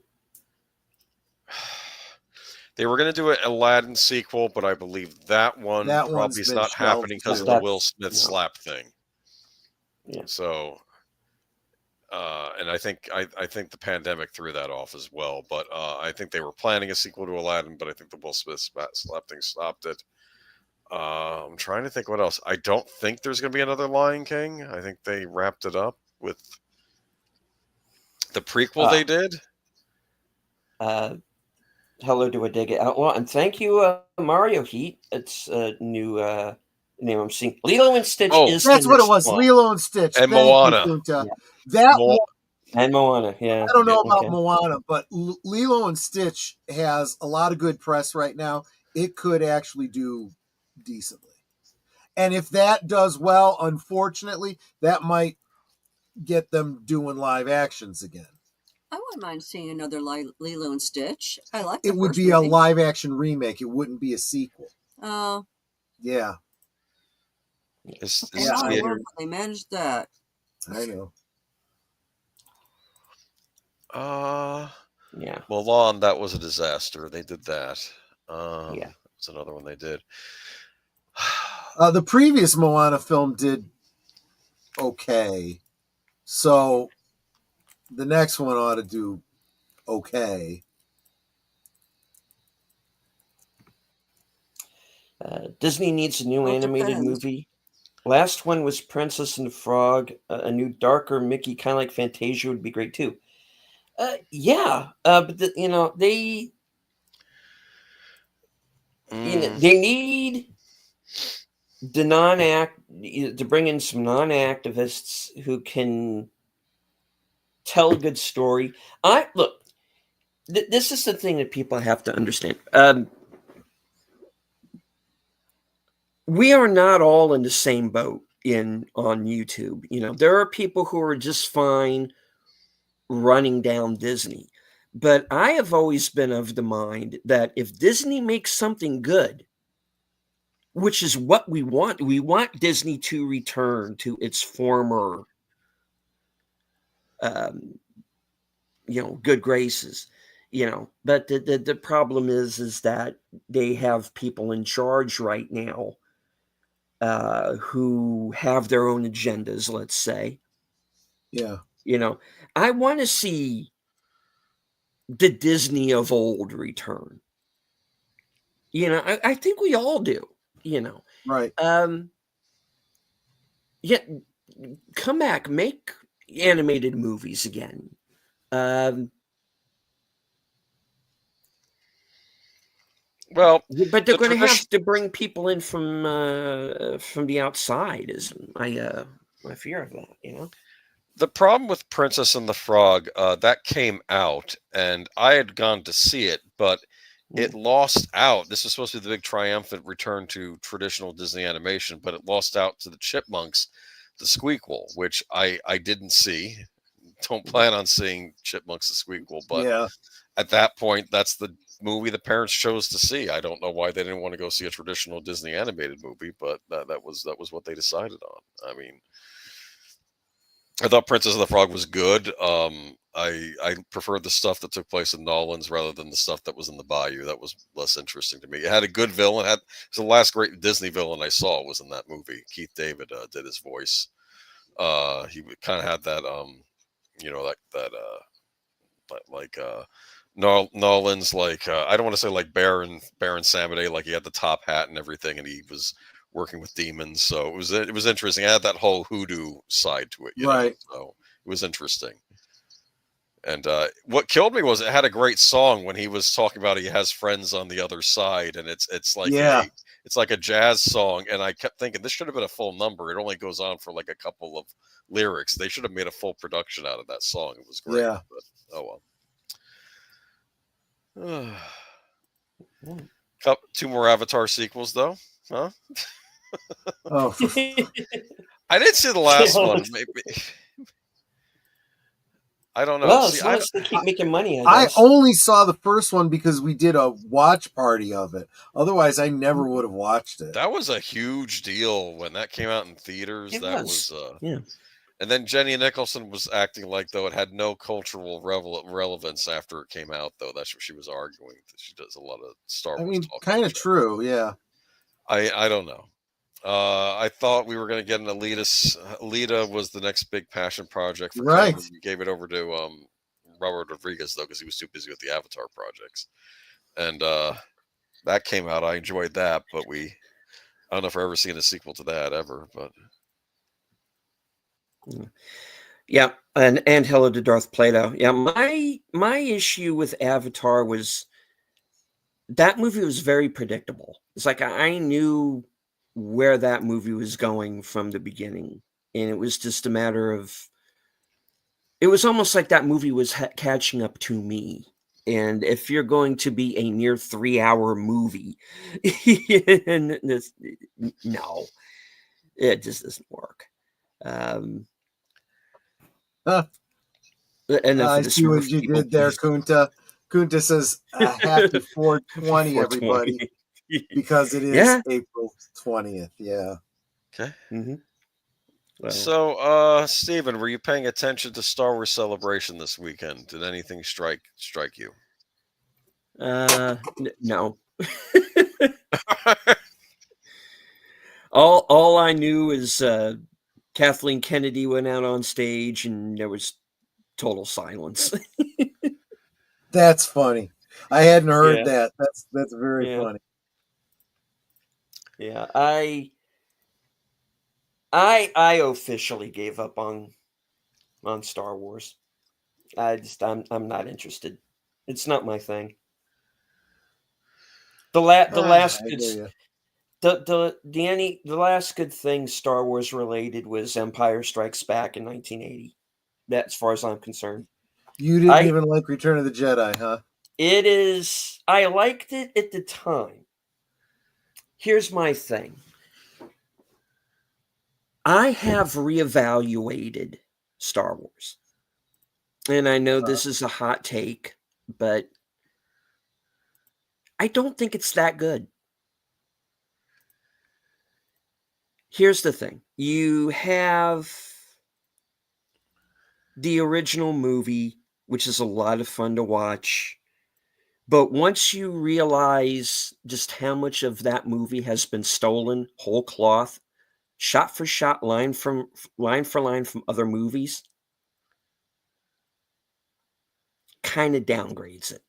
S4: They were going to do an Aladdin sequel, but I believe that one
S2: That one's
S4: probably is
S2: been
S4: not
S2: shelved
S4: happening because of
S2: too.
S4: the Will
S1: That's
S4: Smith
S1: no.
S4: slap thing.
S1: Yeah.
S4: So, and I think the pandemic threw that off as well. But I think they were planning a sequel to Aladdin, but I think the Will Smith slap thing stopped it. I'm trying to think what else. I don't think there's going to be another Lion King. I think they wrapped it up with the prequel they did.
S1: Hello to a Dig It Outlaw, and thank you, Mario Heat. It's a new name I'm seeing. Lilo and Stitch
S4: Oh,
S1: is the
S2: That's what it
S1: next
S2: was.
S1: one.
S2: Lilo and Stitch.
S4: and
S2: Thank you,
S4: Moana.
S2: Kunta.
S1: Yeah.
S2: That
S4: Mo-
S1: And Moana. Yeah.
S2: I don't know
S4: Yeah.
S2: about
S1: Okay.
S2: Moana, but Lilo and Stitch has a lot of good press right now. It could actually do decently. And if that does well, unfortunately, that might get them doing live actions again.
S3: I wouldn't mind seeing another Lilo and Stitch. I like the
S2: It would
S3: first
S2: be a
S3: movie.
S2: live action remake. It wouldn't be a sequel.
S3: Oh,
S2: Yeah,
S4: Is
S2: Yeah,
S3: how in
S2: I-
S3: the world they managed that?
S2: I know.
S1: Yeah.
S4: Mulan, that was a disaster. They did that.
S1: Yeah.
S4: It's another one they did.
S2: The previous Moana film did okay. So the next one ought to do okay.
S1: Disney needs a new
S3: Well, it
S1: animated
S3: depends.
S1: movie. Last one was Princess and the Frog. A new darker Mickey, kind of like Fantasia, would be great too. Yeah, but they they need the non-act to bring in some non-activists who can tell a good story. I look. This is the thing that people have to understand. We are not all in the same boat on YouTube. There are people who are just fine running down Disney. But I have always been of the mind that if Disney makes something good, which is what we want Disney to return to its former, um, good graces. But the problem is that they have people in charge right now who have their own agendas. Let's say,
S2: Yeah.
S1: I want to see the Disney of old return. I think we all do.
S2: Right.
S1: Yeah, come back, make animated movies again.
S4: Well,
S1: But they're
S4: the
S1: going to
S4: tradition.
S1: have to bring people in from the outside. Is my fear of that.
S4: The problem with Princess and the Frog, that came out, and I had gone to see it, but it lost out. This was supposed to be the big triumphant return to traditional Disney animation, but it lost out to the Chipmunks, the Squeakquel, which I didn't see. Don't plan on seeing Chipmunks the Squeakquel, but
S2: Yeah.
S4: at that point, that's the movie the parents chose to see. I don't know why they didn't want to go see a traditional Disney animated movie, but that was what they decided on. I mean, I thought Princess and the Frog was good. I preferred the stuff that took place in Nolans rather than the stuff that was in the Bayou. That was less interesting to me. It had a good villain. It was the last great Disney villain I saw was in that movie. Keith David did his voice. He kind of had that like Nolan's like I don't want to say like Baron Samedi, like he had the top hat and everything, and he was working with demons. So it was interesting. It had that whole hoodoo side to it,
S2: Right.
S4: So it was interesting. And what killed me was it had a great song when he was talking about he has friends on the other side, and it's like it's like a jazz song. And I kept thinking this should have been a full number. It only goes on for like a couple of lyrics. They should have made a full production out of that song. It was great.
S2: Yeah.
S4: But oh well. Two more Avatar sequels, though, huh?
S2: Oh,
S4: I didn't see the last one. Maybe I don't know.
S1: Well,
S4: See,
S1: as long as they keep making money, I
S2: I
S1: guess.
S2: only saw the first one because we did a watch party of it. Otherwise, I never would have watched it.
S4: that was a huge deal when that came out in theaters.
S1: It
S4: That
S1: was.
S4: was
S1: Yeah.
S4: and then Jenny Nicholson was acting like though it had no cultural relevance after it came out. Though that's what she was arguing. That she does a lot of Star
S2: I
S4: Wars
S2: mean,
S4: talking.
S2: kind of true, yeah.
S4: I don't know. I thought we were going to get an elitist. Alita was the next big passion project for
S2: Right.
S4: Cameron. We gave it over to Robert Rodriguez though because he was too busy with the Avatar projects, and that came out. I enjoyed that, but I don't know if we're ever seeing a sequel to that ever. But
S1: Yeah, and hello to Darth Plato. Yeah, my issue with Avatar was that movie was very predictable. It's like I knew where that movie was going from the beginning, and it was just a matter of. It was almost like that movie was catching up to me. And if you're going to be a near 3-hour movie, and no, it just doesn't work. Enough
S2: I
S1: of the
S2: see what
S1: Smurf
S2: you
S1: people,
S2: did there,
S1: please.
S2: Kunta. Kunta says happy 420,
S1: 420.
S2: everybody, because it is
S1: Yeah.
S2: April 20th. Yeah.
S4: okay.
S1: Mm-hmm. Well,
S4: So, Steven, were you paying attention to Star Wars Celebration this weekend? Did anything strike you?
S1: no. all I knew is Kathleen Kennedy went out on stage and there was total silence.
S2: That's funny. I hadn't heard
S1: Yeah.
S2: that. That's very
S1: Yeah.
S2: funny.
S1: Yeah, I officially gave up on Star Wars. I'm not interested. It's not my thing. The last
S2: I
S1: good
S2: hear you.
S1: the last good thing Star Wars related was Empire Strikes Back in 1980. That, as far as I'm concerned,
S2: You didn't
S1: I
S2: even like Return of the Jedi, huh?
S1: it is. I liked it at the time. Here's my thing. I have reevaluated Star Wars. And I know this is a hot take, but I don't think it's that good. Here's the thing. You have the original movie, which is a lot of fun to watch. But once you realize just how much of that movie has been stolen, whole cloth, shot for shot, line for line from other movies, kind of downgrades it.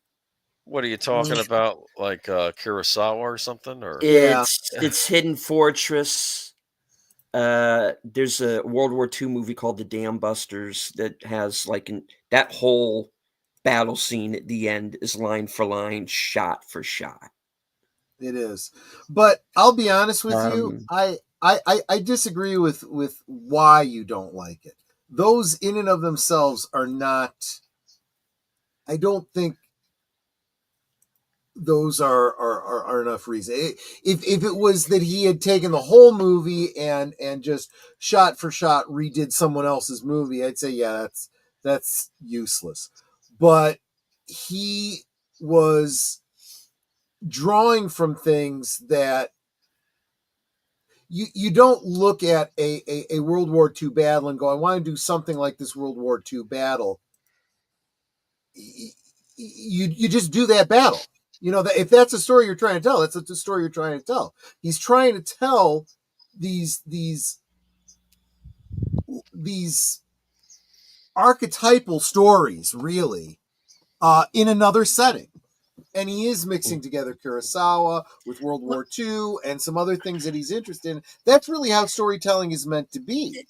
S4: What are you talking about? Like Kurosawa or something? Or
S2: Yeah.
S1: It's Hidden Fortress. There's a World War II movie called The Dam Busters that has that whole battle scene at the end is line for line, shot for shot.
S2: It is. But I'll be honest with you,
S1: Um,
S2: I disagree with why you don't like it. Those in and of themselves are not, I don't think those are enough reason. If it was that he had taken the whole movie and just shot for shot redid someone else's movie, I'd say yeah, that's useless. But he was drawing from things that you don't look at a World War II battle and go, I want to do something like this World War II battle. You just do that battle. You know, if that's a story you're trying to tell, that's the story you're trying to tell. He's trying to tell these archetypal stories, really, in another setting. And he is mixing together Kurosawa with World War II and some other things that he's interested in. That's really how storytelling is meant to be.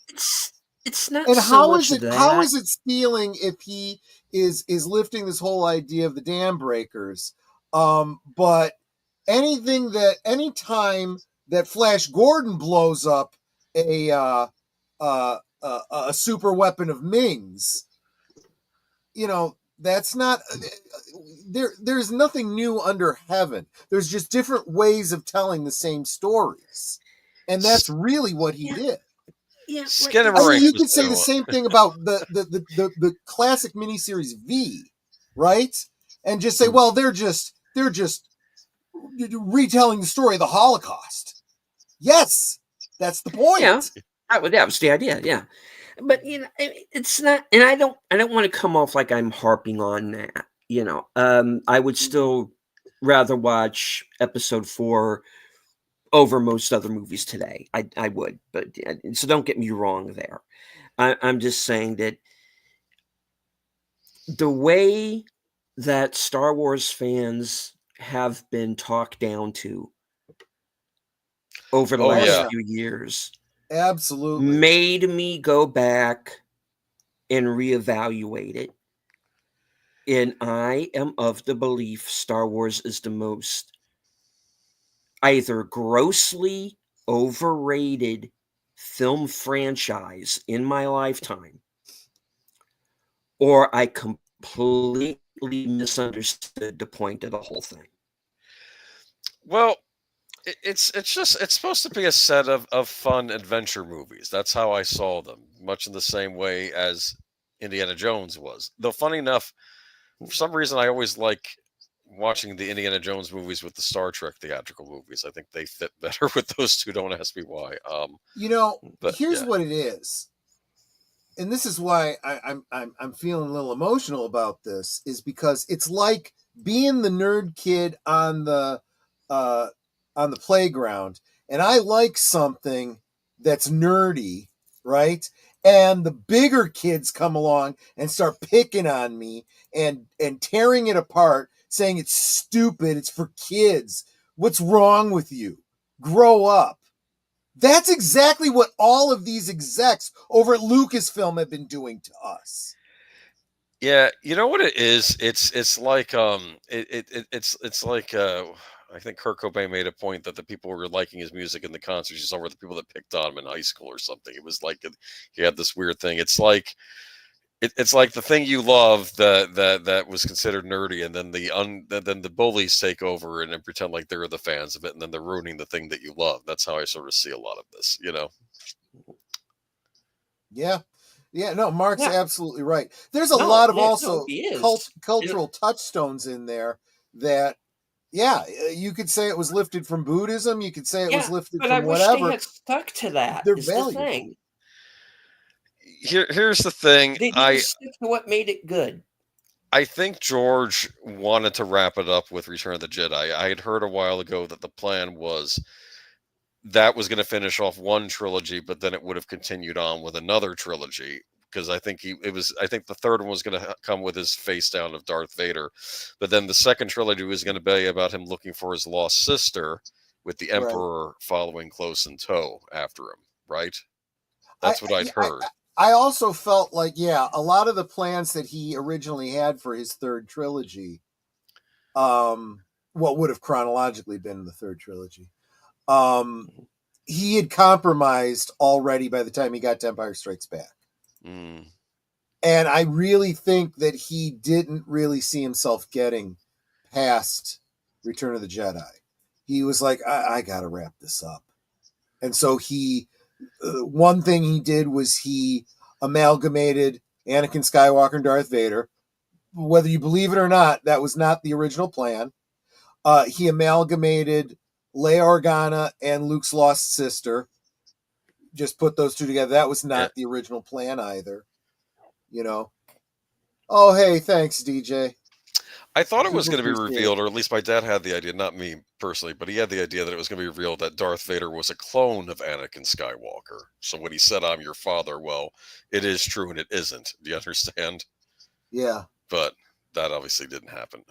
S1: It's not
S2: And
S1: so
S2: how
S1: much
S2: is it?
S1: that.
S2: How is it stealing if he is lifting this whole idea of the dam breakers? But anytime that Flash Gordon blows up a super weapon of Ming's, you know, that's not there's nothing new under heaven. There's just different ways of telling the same stories. And that's really what he did.
S1: Yeah,
S4: Skin and
S2: I mean,
S4: rings
S2: you
S4: was
S2: could say the
S4: new.
S2: same thing about the classic miniseries V, right? And just say, well, they're just retelling the story of the Holocaust. Yes, that's the
S1: yeah,
S2: point.
S1: that was the idea. Yeah, but it's not, and I don't want to come off like I'm harping on that. I would still rather watch episode 4 over most other movies today. I would, but so don't get me wrong there. I'm just saying that the way that Star Wars fans have been talked down to over the
S4: Oh
S2: Oh
S1: last
S4: yeah.
S2: yeah,
S1: few years
S2: absolutely.
S1: made me go back and reevaluate it. And I am of the belief Star Wars is the most either grossly overrated film franchise in my lifetime, or I completely misunderstood the point of the whole thing.
S4: Well, it's supposed to be a set of fun adventure movies. That's how I saw them, much in the same way as Indiana Jones was. Though funny enough, for some reason I always like watching the Indiana Jones movies with the Star Trek theatrical movies. I think they fit better with those two. Don't ask me why. But
S2: Here's
S4: yeah.
S2: what it is, and this is why I'm feeling a little emotional about this, is because it's like being the nerd kid uh, on the playground, and I like something that's nerdy, right? And the bigger kids come along and start picking on me and tearing it apart, saying it's stupid, it's for kids. What's wrong with you? Grow up. That's exactly what all of these execs over at Lucasfilm have been doing to us.
S4: Yeah, you know what it is? It's like it's like I think Kurt Cobain made a point that the people who were liking his music in the concerts he saw were the people that picked on him in high school or something. It was like he had this weird thing. It's like it's like the thing you love that was considered nerdy, and then then the bullies take over and then pretend like they're the fans of it, and then they're ruining the thing that you love. That's how I sort of see a lot of this, you know.
S2: Yeah. Yeah, no, Mark's
S1: Yeah,
S2: absolutely right. There's a
S1: no,
S2: lot of
S1: yeah, no,
S2: also
S1: he is.
S2: cultural touchstones in there that, yeah, you could say it was lifted from Buddhism. You could say it was
S1: Yeah,
S2: lifted
S1: but I
S2: from
S1: wish they
S2: whatever.
S1: had stuck to that,
S2: They're
S1: is the
S2: valuable.
S1: thing.
S4: Here's the thing.
S1: They didn't stick to what made it good.
S4: I think George wanted to wrap it up with Return of the Jedi. I had heard a while ago that the plan was that was going to finish off one trilogy, but then it would have continued on with another trilogy because I think I think the third one was going to come with his face down of Darth Vader, but then the second trilogy was going to be about him looking for his lost sister, with the
S2: Right.
S4: Emperor following close in tow after him. Right?
S2: I,
S4: That's what I'd
S2: I
S4: heard.
S2: I also felt like, yeah, a lot of the plans that he originally had for his third trilogy, what would have chronologically been the third trilogy, um, he had compromised already by the time he got to Empire Strikes Back.
S4: Mm.
S2: And I really think that he didn't really see himself getting past Return of the Jedi. He was like, I got to wrap this up. And so one thing he did was he amalgamated Anakin Skywalker and Darth Vader. Whether you believe it or not, that was not the original plan. He amalgamated Leia Organa and Luke's lost sister. Just put those two together. That was
S4: Yeah.
S2: not the original plan either. You know. Oh, hey, thanks, DJ.
S4: I thought it was
S2: Super
S4: going to be
S2: appreciate it.
S4: revealed, or at least my dad had the idea, not me personally, but he had the idea that it was going to be revealed that Darth Vader was a clone of Anakin Skywalker. So when he said, "I'm your father," well, it is true and it isn't. Do you understand?
S2: Yeah.
S4: But that obviously didn't happen.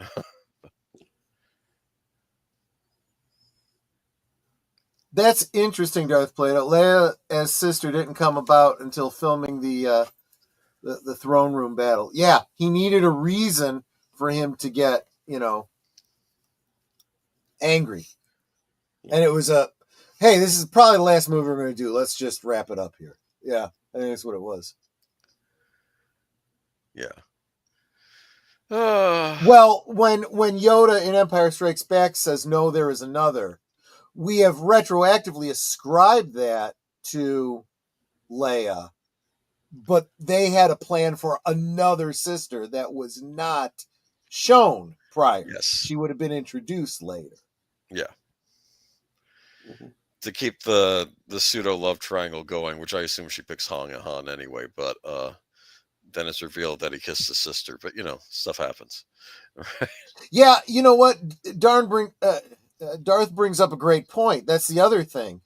S2: That's interesting, Darth Plato. Leia as sister didn't come about until filming the throne room battle. Yeah, he needed a reason for him to get, angry. And it was hey, this is probably the last movie we're going to do. Let's just wrap it up here. Yeah, I think that's what it was.
S4: Yeah.
S2: Well, when Yoda in Empire Strikes Back says no, there is another, we have retroactively ascribed that to Leia, but they had a plan for another sister that was not shown prior.
S4: Yes.
S2: She would have been introduced later.
S4: Yeah.
S1: Mhm.
S4: To keep the pseudo love triangle going, which I assume she picks Han anyway, but then it's revealed that he kissed his sister. But stuff happens.
S2: Yeah, you know what? Darth brings up a great point. That's the other thing.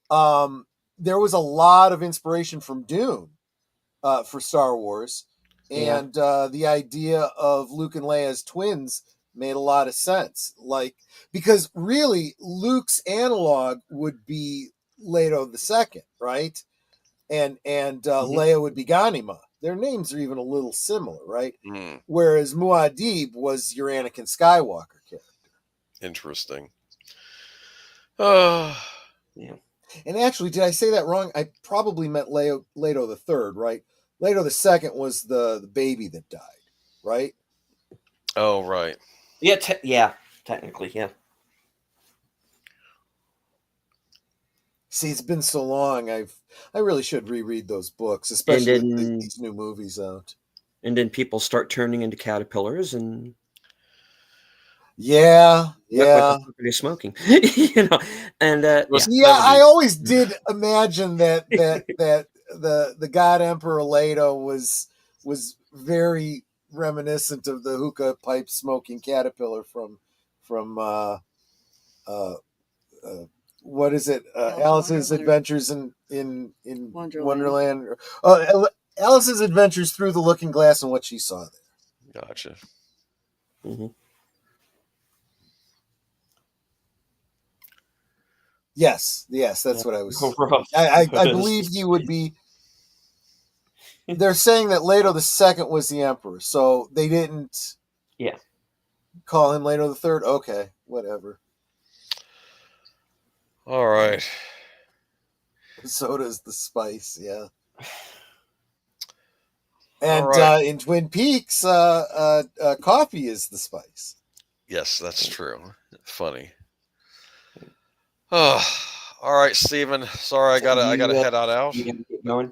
S2: There was a lot of inspiration from Dune for Star Wars,
S1: Yeah.
S2: and the idea of Luke and Leia as twins made a lot of sense. Like, because really, Luke's analog would be Leto the Second, right? And Leia would be Ganima. Their names are even a little similar, right?
S4: Mm,
S2: Whereas Muad'Dib was your Anakin Skywalker character.
S4: interesting. Uh,
S1: Yeah.
S2: And actually, did I say that wrong? I probably meant Leto the Third, right? Leto the Second was the baby that died, right?
S4: oh, right.
S1: Yeah. Yeah. Technically, yeah.
S2: See, it's been so long. I really should reread those books, especially with these new movies out.
S1: And then people start turning into caterpillars, and
S2: Yeah.
S1: what the fuck are they smoking? And
S4: was
S2: Yeah, I
S4: 70s.
S2: always did imagine that the God Emperor Leto was very reminiscent of the hookah pipe smoking caterpillar from what is it? Alice's Adventures in Wonderland. Alice's Adventures Through the Looking Glass and what she saw there.
S4: Gotcha.
S1: Mm-hmm.
S2: Yes, that's what I was.
S1: Rough.
S2: I believe he would be. They're saying that Leto the Second was the emperor, so they didn't.
S1: Yeah.
S2: Call him Leto the Third. Okay, whatever.
S4: All right.
S2: So does the spice, yeah. And
S4: All right.
S2: in Twin Peaks, coffee is the spice.
S4: Yes, that's true. Funny. Oh, all right, Steven. Sorry, I gotta head on out.
S1: You gotta get going.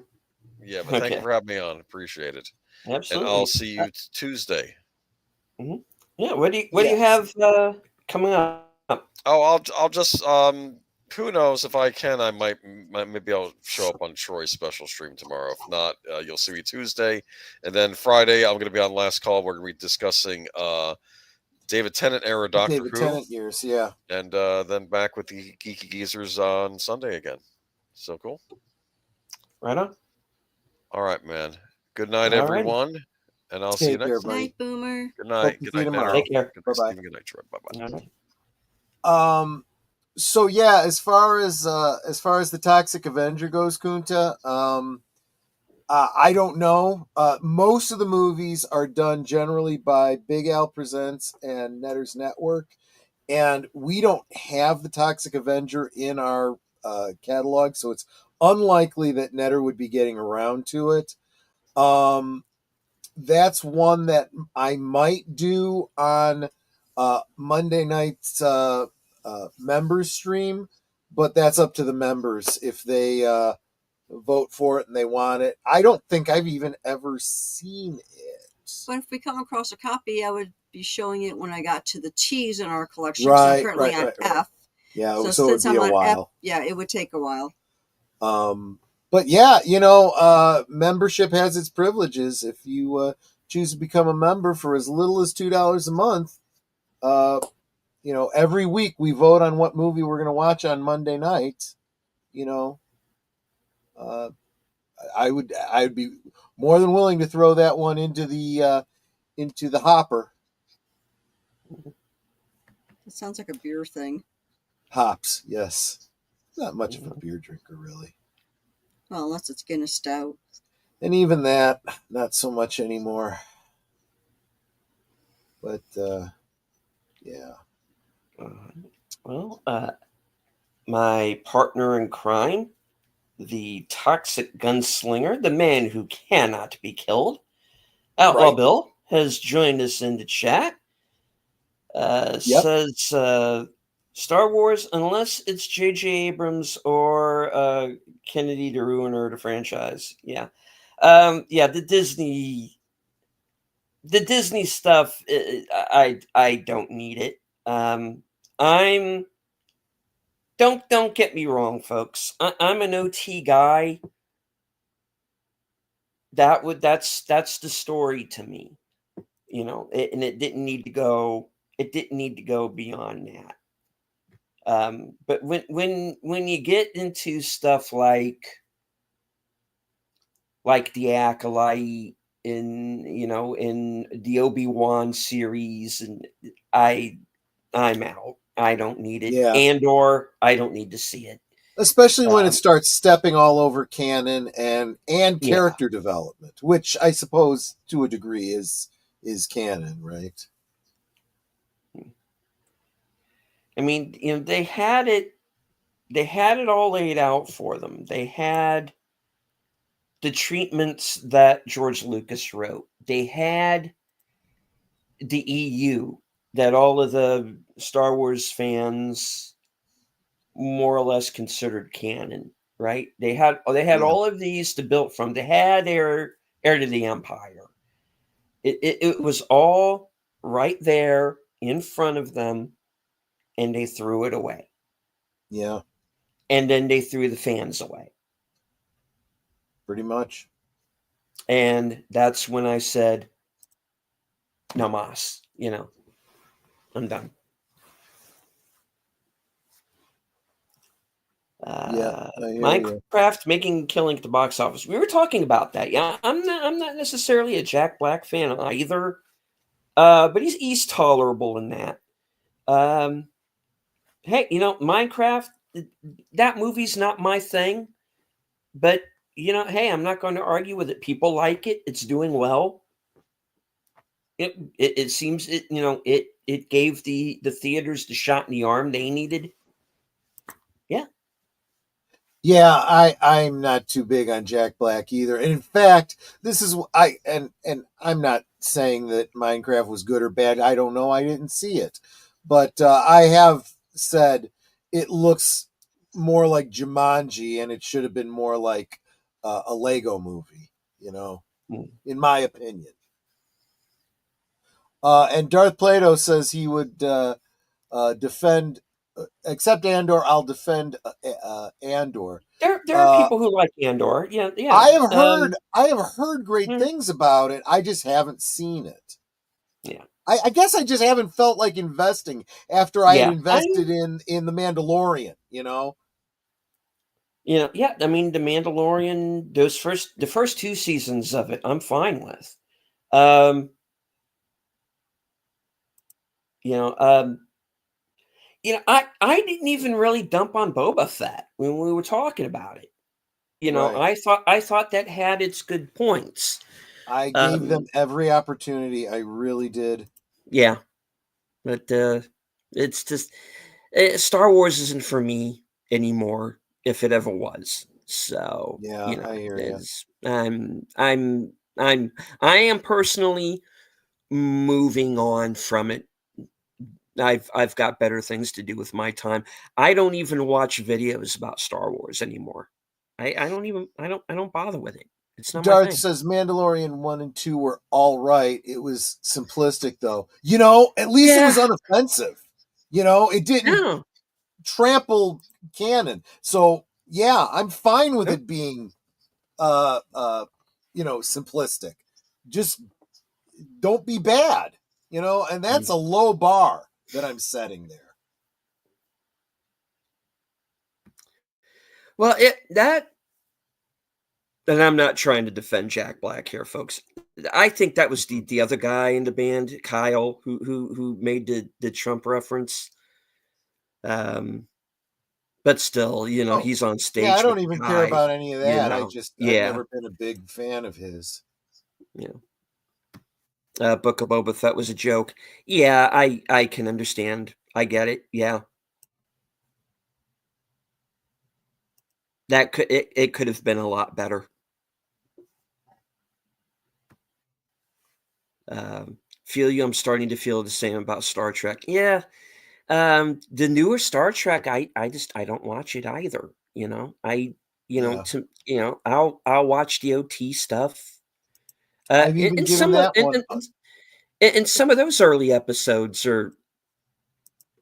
S4: Yeah, but thank you for having me on. Appreciate it.
S1: Absolutely.
S4: And I'll see you Tuesday.
S1: Mm-hmm. Yeah. What do you have coming up?
S4: Oh, I'll just who knows, if I can, I might maybe I'll show up on Troy's special stream tomorrow. If not, you'll see me Tuesday, and then Friday I'm going to be on Last Call. We're going to be discussing David Tennant era Doctor
S2: David
S4: Who.
S2: Tennant years, yeah.
S4: And then back with the Geeky Geezers on Sunday again. So cool.
S1: Right on.
S4: All right, man. Good night, everyone. And I'll see you next
S3: time. Good night, Boomer.
S4: Good night.
S2: Good
S4: night,
S2: tomorrow.
S1: Take care.
S4: Good night, Steven. Good night, Troy.
S2: Bye-bye. So yeah, as far as the Toxic Avenger goes, Kunta, I don't know. Most of the movies are done generally by Big Al Presents and Netter's Network, and we don't have the Toxic Avenger in our catalog, so it's unlikely that Netter would be getting around to it. That's one that I might do on Monday night's members stream, but that's up to the members if they vote for it and they want it. I don't think I've even ever seen it.
S3: But if we come across a copy, I would be showing it when I got to the T's in our collection.
S2: Right,
S3: I'm currently on F.
S2: Yeah, so
S3: since
S2: it would be
S3: I'm
S2: a
S3: on
S2: while.
S3: F, yeah, it would take a while.
S2: But yeah, membership has its privileges. If you choose to become a member for as little as $2 a month, every week we vote on what movie we're going to watch on Monday night. I would be more than willing to throw that one into the hopper.
S3: It sounds like a beer thing.
S2: Hops, yes. Not much of a beer drinker, really.
S3: Well, unless it's Guinness Stout.
S2: And even that, not so much anymore. But, yeah.
S1: My partner in crime, the toxic gunslinger, the man who cannot be killed, Outlaw Bill, has joined us in the chat. Says Star Wars, unless it's J.J. Abrams or Kennedy the ruiner of the franchise. Yeah. Yeah, the Disney stuff, I don't need it. I'm don't get me wrong, folks. I'm an OT guy. That's the story to me, and it didn't need to go. It didn't need to go beyond that. But when you get into stuff like the Acolyte in the Obi-Wan series, and I I'm out. I don't need it.
S2: Yeah.
S1: Andor, I don't need to see it.
S2: Especially when it
S1: Um,
S2: starts stepping all over canon and
S1: yeah.
S2: character development, which I suppose to a degree is canon, right?
S1: I mean, they had it all laid out for them. They had the treatments that George Lucas wrote. They had the EU that all of the Star Wars fans more or less considered canon, right? They had
S2: Yeah.
S1: all of these to build from. They had Heir to the Empire. It was all right there in front of them, and they threw it away.
S2: Yeah,
S1: And then they threw the fans away.
S2: pretty much.
S1: And that's when I said, Namas, I'm done.
S2: Yeah, I hear you.
S1: Minecraft making killing at the box office. We were talking about that. Yeah, I'm not necessarily a Jack Black fan either. But he's tolerable in that. Um, hey, Minecraft, that movie's not my thing, but hey, I'm not going to argue with it. People like it. It's doing well. It seems it gave the theaters the shot in the arm they needed. Yeah.
S2: Yeah, I'm not too big on Jack Black either. And in fact, this is and I'm not saying that Minecraft was good or bad. I don't know. I didn't see it, but I have said it looks more like Jumanji, and it should have been more like a Lego movie.
S1: Mm.
S2: In my opinion. And Darth Plato says he would defend, except Andor. I'll defend Andor.
S1: There are
S2: Uh,
S1: people who like Andor. Yeah, yeah.
S2: I have heard great
S1: Mm,
S2: things about it. I just haven't seen it.
S1: yeah,
S2: I guess I just haven't felt like investing after I had
S1: yeah.
S2: invested in the Mandalorian. You know.
S1: Yeah. I mean, the Mandalorian. The first two seasons of it, I'm fine with. Um, you know, um, I didn't even really dump on Boba Fett when we were talking about it.
S2: Right.
S1: I thought that had its good points.
S2: I gave them
S1: Um,
S2: every opportunity. I really did.
S1: yeah, but it's just Star Wars isn't for me anymore. If it ever was, so
S2: Yeah, I hear you.
S1: I'm I am personally moving on from it. I've got better things to do with my time. I don't even watch videos about Star Wars anymore. I don't bother with it. It's not my
S2: Darth
S1: thing.
S2: says Mandalorian 1 and 2 were all right. It was simplistic, though. At least it was
S1: Yeah,
S2: unoffensive. It didn't
S1: no,
S2: trample canon. So, yeah, I'm fine with
S1: no.
S2: it being, simplistic. Just don't be bad, and that's
S1: Mm.
S2: a low bar that I'm setting there.
S1: Well, and I'm not trying to defend Jack Black here, folks. I think that was the other guy in the band, Kyle, who made the Trump reference. Um, but still,
S2: Oh,
S1: he's on
S2: yeah, I
S1: stage with
S2: don't
S1: the
S2: even care
S1: guy.
S2: about any of that. I've
S1: Yeah,
S2: never been a big fan of his.
S1: yeah. Book of Boba Fett was a joke. Yeah, I can understand. I get it. Yeah, it could have been a lot better. Feel you. I'm starting to feel the same about Star Trek. Yeah, The newer Star Trek, I don't watch it either.
S2: Yeah.
S1: I'll watch the OT stuff.
S2: I've even
S1: And
S2: given
S1: some of
S2: that one.
S1: and some of those early episodes are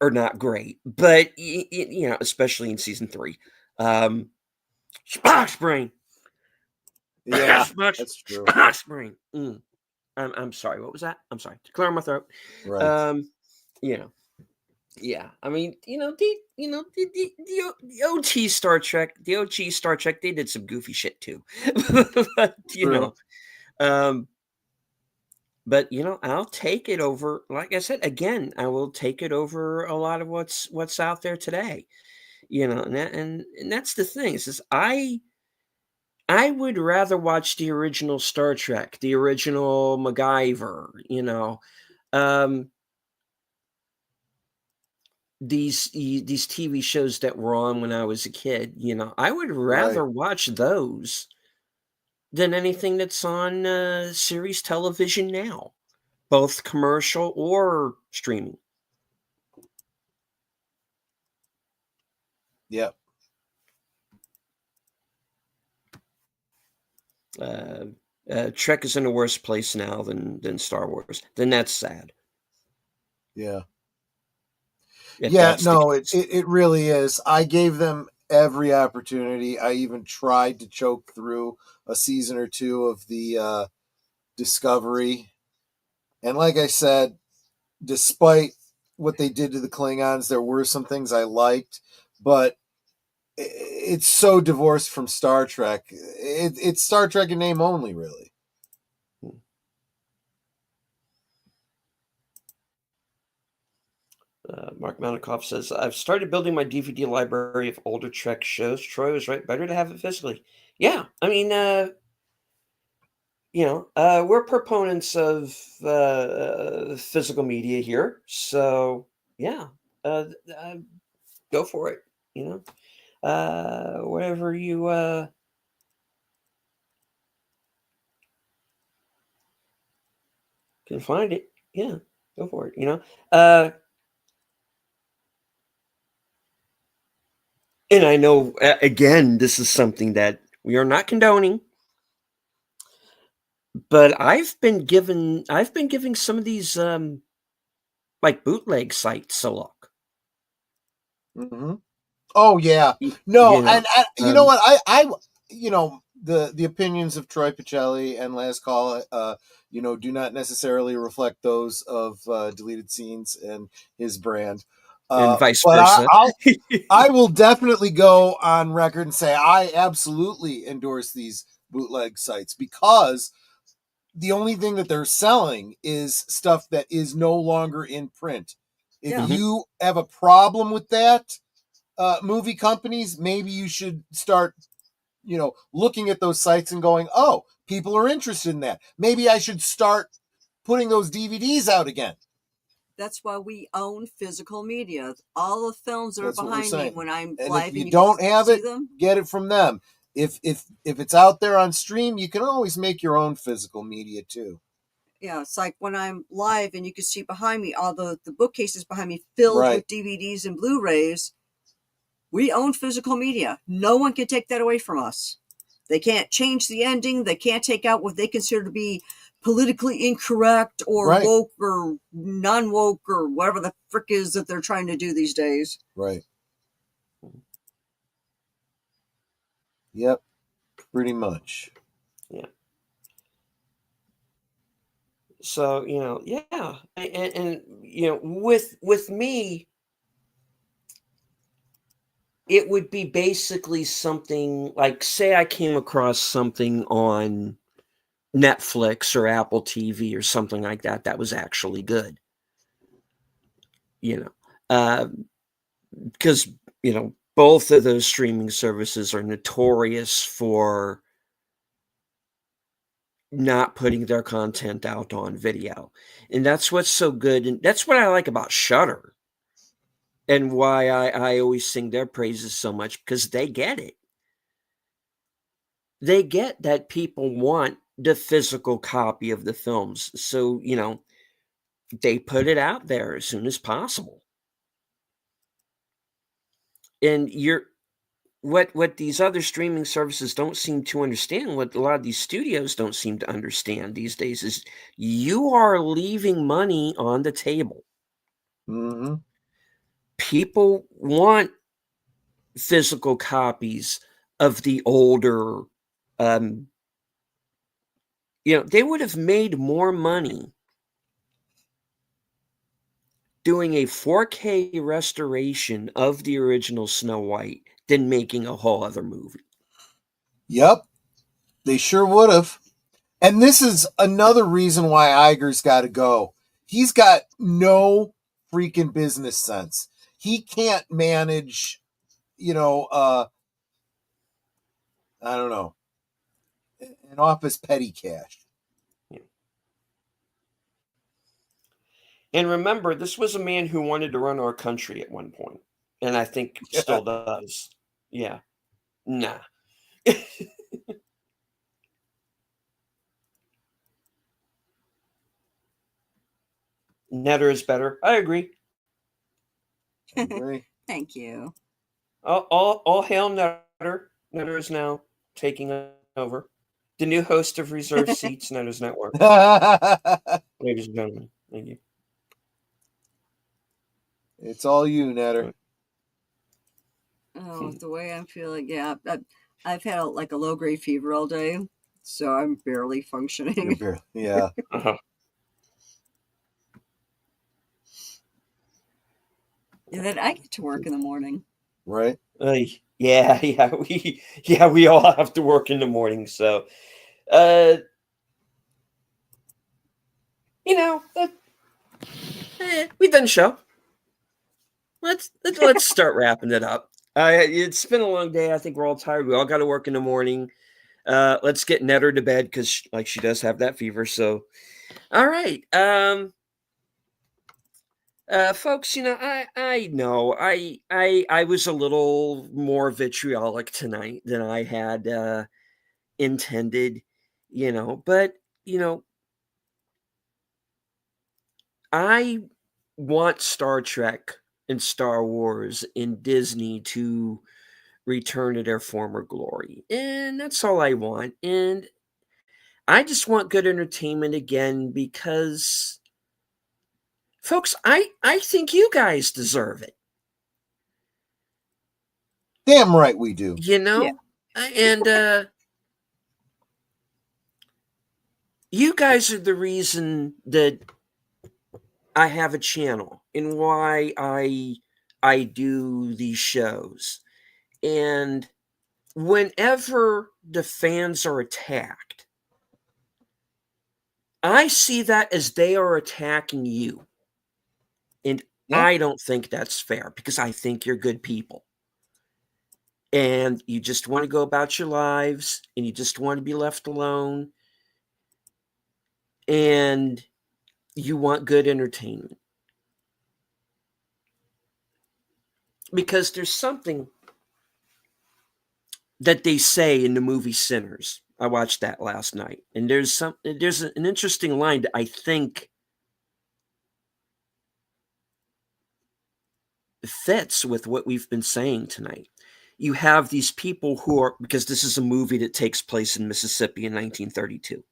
S1: not great, but especially in season 3. Spock's brain.
S2: Yeah,
S1: Spock's,
S2: that's true.
S1: Spock's brain. I'm sorry. What was that? I'm sorry. To clear my throat.
S2: Right.
S1: You know, yeah. I mean, the OT Star Trek, the OG Star Trek, they did some goofy shit too. But,
S2: True.
S1: um, but I'll take it over. Like I said, again, I will take it over a lot of what's out there today. And that's the thing. Is I would rather watch the original Star Trek, the original MacGyver, um, these TV shows that were on when I was a kid. I would
S2: Right.
S1: rather watch those than anything that's on series television now, both commercial or streaming.
S2: Yep.
S1: Trek is in a worse place now than Star Wars. Then that's sad.
S2: Yeah.
S1: If
S2: Yeah,
S1: that's the
S2: no,
S1: case.
S2: it really is. I gave them every opportunity. I even tried to choke through a season or two of the Discovery. And like I said, despite what they did to the Klingons, there were some things I liked, but it's so divorced from Star Trek. It's Star Trek in name only, really.
S1: Mark Malikoff says, I've started building my DVD library of older Trek shows. Troy was right. Better to have it physically. Yeah. I mean, we're proponents of physical media here. So, yeah, go for it. Whatever you can find it. Yeah, go for it. And I know, again, this is something that we are not condoning, but I've been giving some of these like bootleg sites a look.
S2: Mm-hmm. Oh yeah,
S1: Y-
S2: no,
S1: You know,
S2: and you know
S1: um,
S2: what? The opinions of Troy Picelli and Last Call, do not necessarily reflect those of deleted scenes and his brand.
S1: and vice
S2: But
S1: versa.
S2: I will definitely go on record and say I absolutely endorse these bootleg sites because the only thing that they're selling is stuff that is no longer in print. If
S3: Yeah.
S2: you have a problem with that, movie companies, maybe you should start, looking at those sites and going, oh, people are interested in that. Maybe I should start putting those DVDs out again.
S3: That's why we own physical media. All the films that
S2: That's
S3: are
S2: what we're
S3: behind me
S2: saying.
S3: when I'm
S2: And if
S3: live
S2: you
S3: and you
S2: don't
S3: can
S2: have
S3: see
S2: it,
S3: them.
S2: get it from them. If it's out there on stream, you can always make your own physical media too.
S3: Yeah, it's like when I'm live and you can see behind me all the bookcases behind me filled
S2: Right.
S3: with DVDs and Blu-rays. We own physical media. No one can take that away from us. They can't change the ending. They can't take out what they consider to be politically incorrect or
S2: Right.
S3: woke or non-woke or whatever the frick is that they're trying to do these days.
S2: Right. Yep. Pretty much.
S1: Yeah. So yeah, and with me, it would be basically something like, say I came across something on Netflix or Apple TV or something like that that was actually good. Because both of those streaming services are notorious for not putting their content out on video, and that's what's so good, and that's what I like about Shudder, and why I always sing their praises so much, because they get it. They get that people want the physical copy of the films, so they put it out there as soon as possible. And what these other streaming services don't seem to understand, what a lot of these studios don't seem to understand these days, is you are leaving money on the table.
S2: Mm-hmm.
S1: People want physical copies of the older, they would have made more money doing a 4K restoration of the original Snow White than making a whole other movie.
S2: Yep, they sure would have. And this is another reason why Iger's got to go. He's got no freaking business sense. He can't manage, I don't know, an office petty cash.
S1: And remember, this was a man who wanted to run our country at one point, and I think still does. Yeah. Nah. Netter is better. I agree.
S2: I agree.
S3: Thank you.
S1: All hail Netter. Netter is now taking over. The new host of Reserved Seats, Netter's Network. Ladies and gentlemen, thank you.
S2: It's all you, Netter.
S3: Oh, the way I'm feeling, yeah. I've had a low-grade fever all day, so I'm barely functioning.
S2: Yeah.
S1: Uh-huh.
S3: And then I get to work in the morning.
S2: Right.
S1: Yeah. We all have to work in the morning, so we've done the show. Let's start wrapping it up. It's been a long day. I think we're all tired. We all got to work in the morning. Let's get Netter to bed because she does have that fever. So, all right, folks. I know I was a little more vitriolic tonight than I had intended. But I want Star Trek and Star Wars and Disney to return to their former glory. And that's all I want. And I just want good entertainment again because, folks, I think you guys deserve it.
S2: Damn right we do.
S3: Yeah.
S1: And you guys are the reason that I have a channel and why I do these shows. And whenever the fans are attacked, I see that as they are attacking you. And I don't think that's fair because I think you're good people. And you just want to go about your lives and you just want to be left alone. And you want good entertainment. Because there's something that they say in the movie Sinners. I watched that last night. And there's an interesting line that I think fits with what we've been saying tonight. You have these people who are, because this is a movie that takes place in Mississippi in 1932.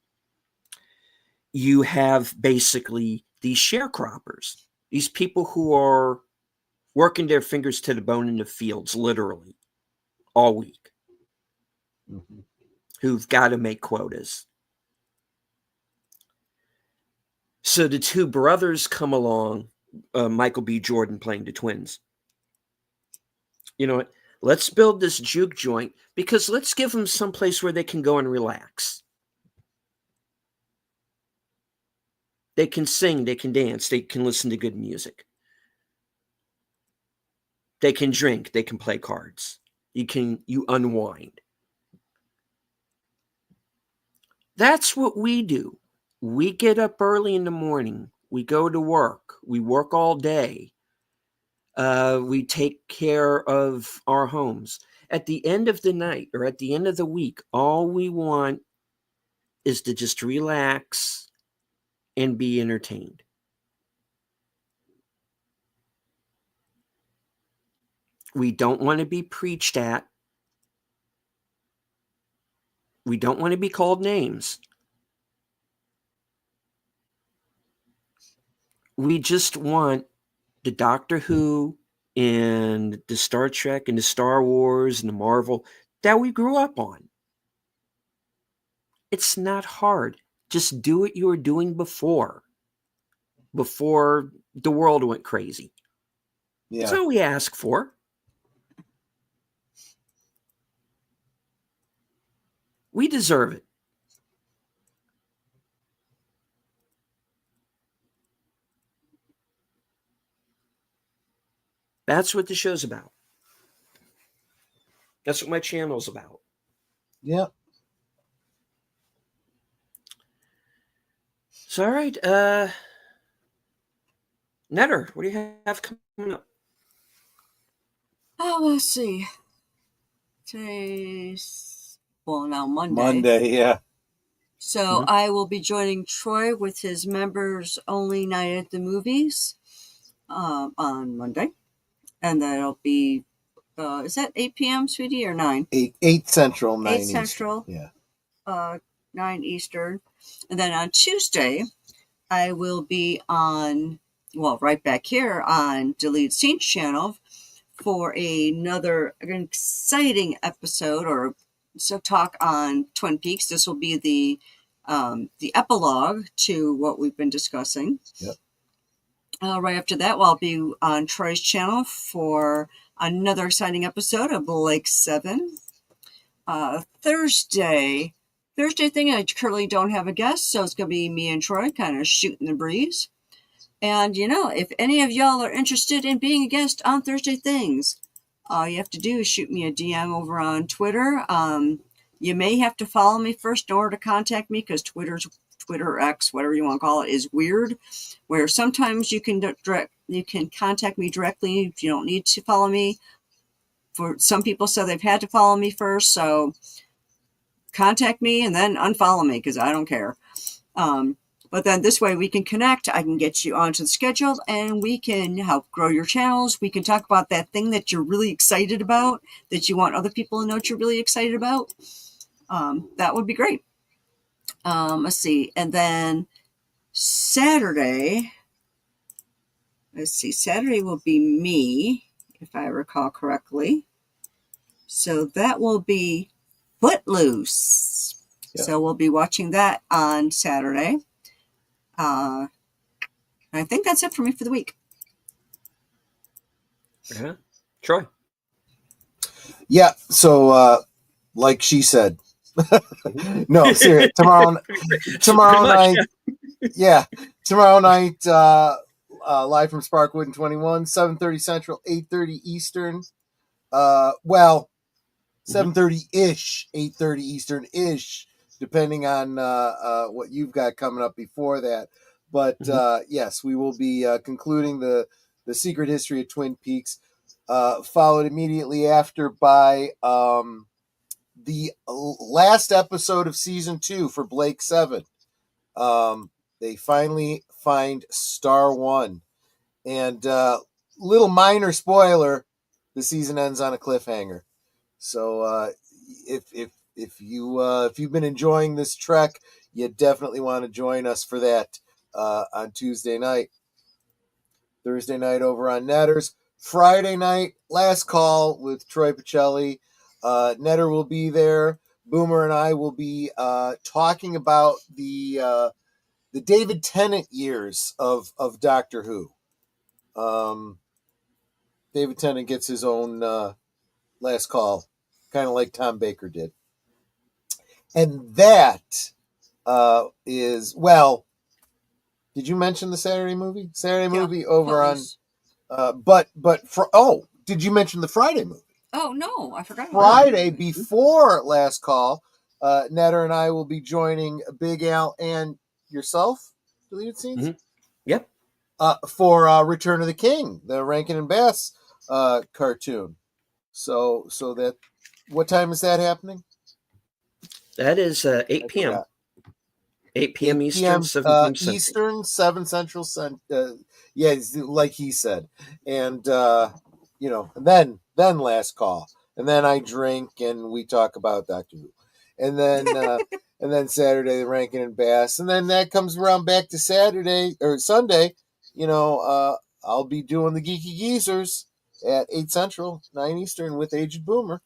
S1: You have basically these sharecroppers, these people who are working their fingers to the bone in the fields, literally, all week, who've got to make quotas. So the two brothers come along, Michael B. Jordan playing the twins. You know what? Let's build this juke joint because let's give them someplace where they can go and relax. They can sing, they can dance, they can listen to good music. They can drink, they can play cards. You unwind. That's what we do. We get up early in the morning. We go to work. We work all day. We take care of our homes. At the end of the night or at the end of the week, all we want is to just relax and be entertained. We don't want to be preached at. We don't want to be called names. We just want the Doctor Who and the Star Trek and the Star Wars and the Marvel that we grew up on. It's not hard. Just do what you were doing before the world went crazy. That's all we ask for. We deserve it. That's what the show's about. That's what my channel's about.
S2: Yeah.
S1: So, all right. Netter, what do you have coming up?
S3: Oh, let's see. Today's, now Monday.
S2: Monday, yeah.
S3: So I will be joining Troy with his members only night at the movies on Monday. And that'll be, is that 8 p.m., sweetie, or 9?
S2: 8 Central, 9
S3: 8
S2: Eastern.
S3: Central.
S2: Yeah.
S3: 9 Eastern. And then on Tuesday, I will be on, right back here on Deleted Scenes channel for another exciting episode or talk on Twin Peaks. This will be the epilogue to what we've been discussing.
S2: Yep.
S3: Right after that, I'll be on Troy's channel for another exciting episode of Blake 7. Thursday thing, I currently don't have a guest, so it's going to be me and Troy kind of shooting the breeze. And, if any of y'all are interested in being a guest on Thursday Things, all you have to do is shoot me a DM over on Twitter. You may have to follow me first in order to contact me, because Twitter X, whatever you want to call it, is weird, where sometimes you can contact me directly if you don't need to follow me. For some people said they've had to follow me first, so contact me and then unfollow me, because I don't care. But then this way we can connect. I can get you onto the schedule and we can help grow your channels. We can talk about that thing that you're really excited about, that you want other people to know what you're really excited about. That would be great. Let's see. And then Saturday will be me, if I recall correctly. So that will be Footloose. Yeah. So we'll be watching that on Saturday. I think that's it for me for the week.
S1: Yeah. Troy.
S2: Yeah. So, like she said, no, seriously, tomorrow night. Yeah. Tomorrow night, live from Sparkwood in 21, 7:30 Central, 8:30 Eastern. 7:30-ish, 8:30 Eastern-ish, depending on what you've got coming up before that. But yes, we will be concluding the Secret History of Twin Peaks, followed immediately after by the last episode of Season 2 for Blake 7. They finally find Star 1. And little minor spoiler, the season ends on a cliffhanger. So if you've been enjoying this trek, you definitely want to join us for that on Tuesday night. Thursday night over on Netters. Friday night, last call with Troy Pacelli. Netter will be there. Boomer and I will be talking about the David Tennant years of Doctor Who. David Tennant gets his own last call, kind of like Tom Baker did. And that is, did you mention the Saturday movie? Movie over
S3: close.
S2: On, did you mention the Friday movie?
S3: Oh, no, I forgot.
S2: Friday, before last call, Netter and I will be joining Big Al and yourself, Deleted Scenes?
S1: Mm-hmm. Yep.
S2: For Return of the King, the Rankin and Bass cartoon. So that, what time is that happening?
S1: That is 8 p.m. 8 p.m. Eastern, 7 p.m. Central.
S2: Eastern, 7 Central. Yeah, like he said. And and then last call, and then I drink and we talk about Doctor Who, and then Saturday the Rankin and Bass, and then that comes around back to Saturday or Sunday. I'll be doing the Geeky Geezers at 8 Central, 9 Eastern with Aged Boomer,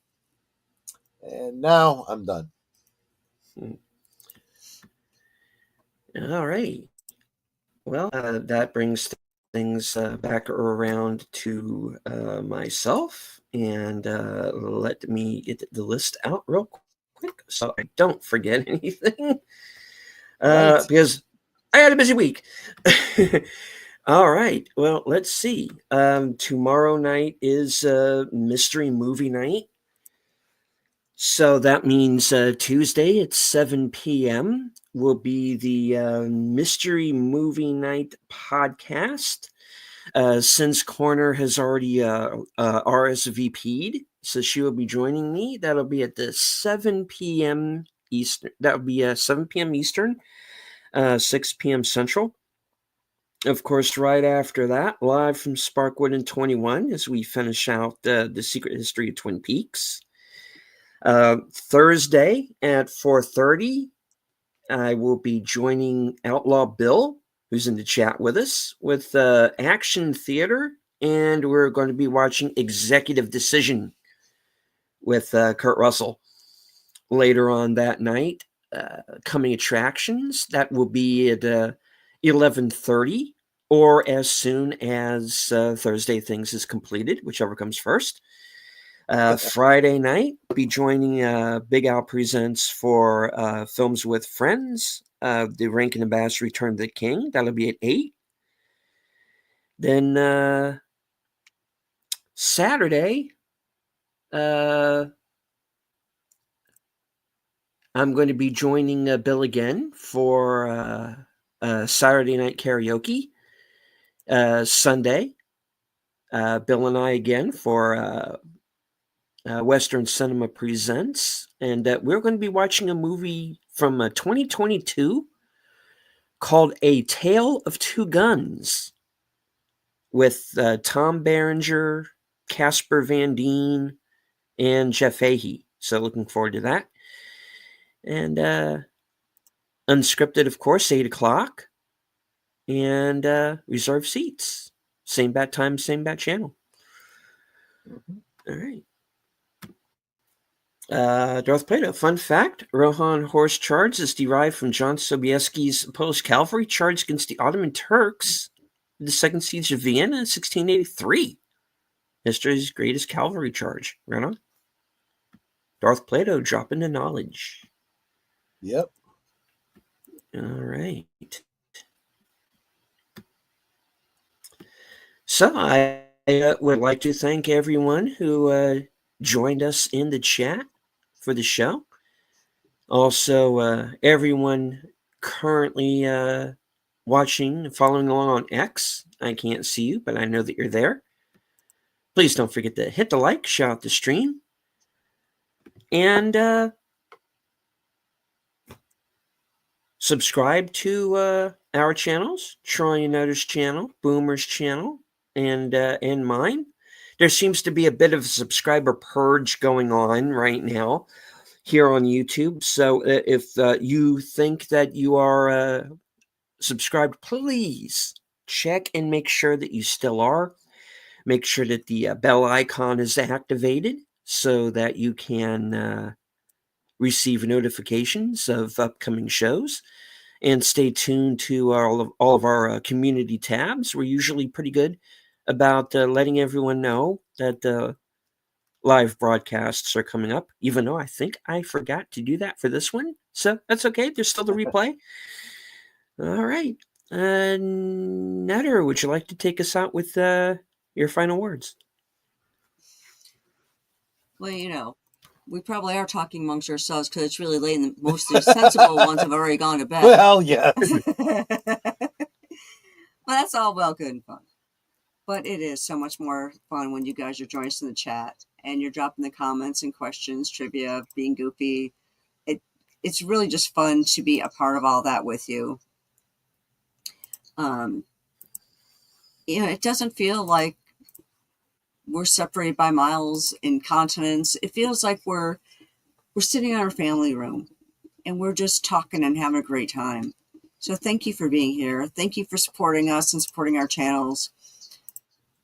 S2: and now I'm done.
S1: All right. Well, that brings things back around to myself, and let me get the list out real quick so I don't forget anything.
S2: Right.
S1: Because I had a busy week. All right. Well, let's see. Tomorrow night is mystery movie night. So that means Tuesday at 7 p.m. will be the Mystery Movie Night podcast. Since Corner has already RSVP'd, so she will be joining me. That'll be at the 7 p.m. Eastern. That will be 7 p.m. Eastern, 6 p.m. Central. Of course, right after that, live from Sparkwood and 21 as we finish out the Secret History of Twin Peaks. Thursday at 4:30, I will be joining Outlaw Bill, who's in the chat with us, with Action Theater, and we're going to be watching Executive Decision with Kurt Russell later on that night. Coming attractions, that will be at 11:30 or as soon as Thursday Things is completed, whichever comes first. Friday night, be joining Big Al Presents for Films with Friends. The Rankin and Bass Return to the King. That'll be at 8. Then Saturday, I'm going to be joining Bill again for Saturday Night Karaoke. Sunday, Bill and I again for Western Cinema Presents, and we're going to be watching a movie from 2022 called A Tale of Two Guns with Tom Berenger, Casper Van Dien, and Jeff Fahey. So looking forward to that. And Unscripted, of course, 8 o'clock. And reserved seats. Same bat time, same bat channel. All right. Darth Plato, fun fact, Rohan horse charge is derived from John Sobieski's Polish cavalry charge against the Ottoman Turks in the Second Siege of Vienna in 1683. History's greatest cavalry charge. Right on. Darth Plato dropping the knowledge.
S2: Yep.
S1: All right. So I would like to thank everyone who joined us in the chat for the show. Also, everyone currently watching and following along on X. I can't see you, but I know that you're there. Please don't forget to hit the like, shout out the stream, and subscribe to our channels, Troy and Otis channel, Boomer's channel, and mine. There seems to be a bit of a subscriber purge going on right now here on YouTube. So if you think that you are subscribed, please check and make sure that you still are. Make sure that the bell icon is activated so that you can receive notifications of upcoming shows. And stay tuned to all of our community tabs. We're usually pretty good about letting everyone know that live broadcasts are coming up, even though I think I forgot to do that for this one. So that's okay. There's still the replay. All right. Nutter, would you like to take us out with your final words?
S3: Well, we probably are talking amongst ourselves because it's really late and most of the sensible ones have already gone to bed.
S2: Well, yes.
S3: Well, that's all well, good and fun. But it is so much more fun when you guys are joining us in the chat and you're dropping the comments and questions, trivia, being goofy. It's really just fun to be a part of all that with you. It doesn't feel like we're separated by miles in continents. It feels like we're sitting in our family room and we're just talking and having a great time. So thank you for being here. Thank you for supporting us and supporting our channels.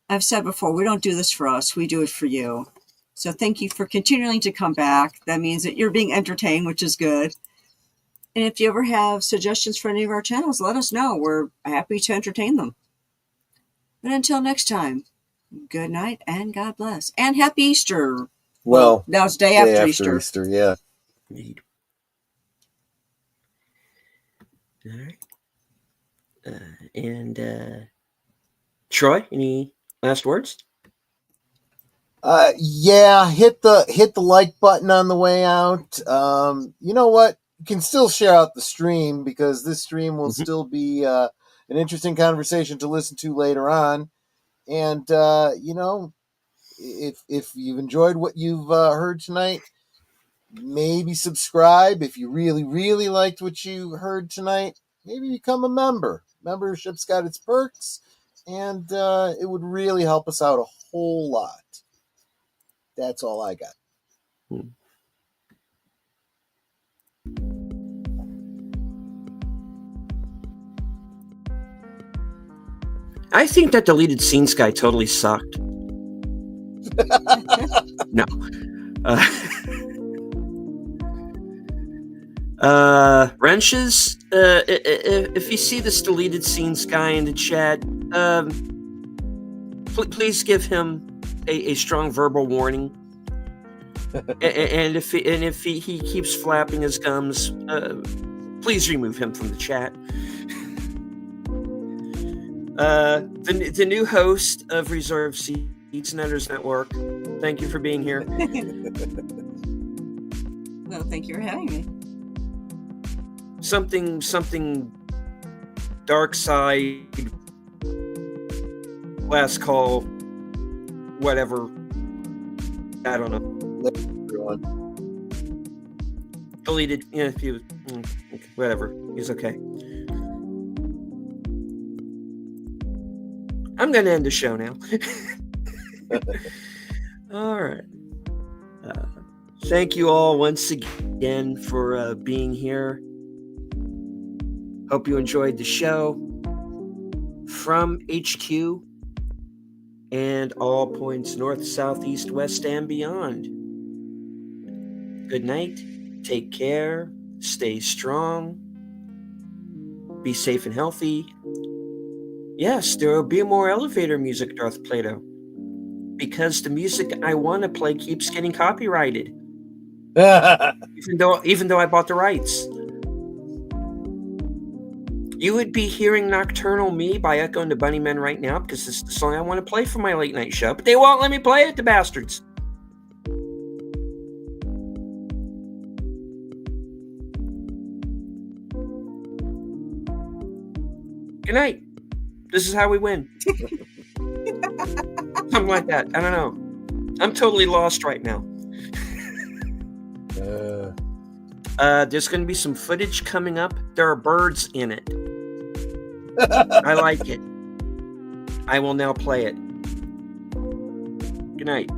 S3: I've said before, we don't do this for us. We do it for you. So thank you for continuing to come back. That means that you're being entertained, which is good. And if you ever have suggestions for any of our channels, let us know. We're happy to entertain them. But until next time, good night and God bless. And happy Easter.
S2: Well,
S3: now it's day after Easter.
S2: Yeah.
S1: Indeed. All right. And Troy, any last words?
S2: Yeah, hit the like button on the way out. You know what? You can still share out the stream, because this stream will still be an interesting conversation to listen to later on. And you know, if you've enjoyed what you've heard tonight, maybe subscribe. If you really liked what you heard tonight, maybe become a member. Membership's got its perks, and it would really help us out a whole lot. That's all I got.
S1: I think that deleted scenes guy totally sucked. No. Wrenches, if you see this deleted scenes guy in the chat, please give him a strong verbal warning. and if he keeps flapping his gums, please remove him from the chat. The new host of Reserved Seats Netters Network, thank you for being here.
S3: Well, thank you for having me.
S1: Something dark side, last call, whatever. I don't know.
S2: Everyone.
S1: Deleted. Yeah, whatever. He's okay. I'm going to end the show now. All right. Thank you all once again for being here. Hope you enjoyed the show from HQ and all points north, south, east, west, and beyond. Good night. Take care. Stay strong. Be safe and healthy. Yes, there will be more elevator music, Darth Plato, because the music I want to play keeps getting copyrighted, even though I bought the rights. You would be hearing Nocturnal Me by Echo and the Bunnymen right now, because this is the song I want to play for my late night show, but they won't let me play it, the bastards. Good night. This is how we win. Something like that. I don't know. I'm totally lost right now. There's going to be some footage coming up. There are birds in it. I like it. I will now play it. Good night.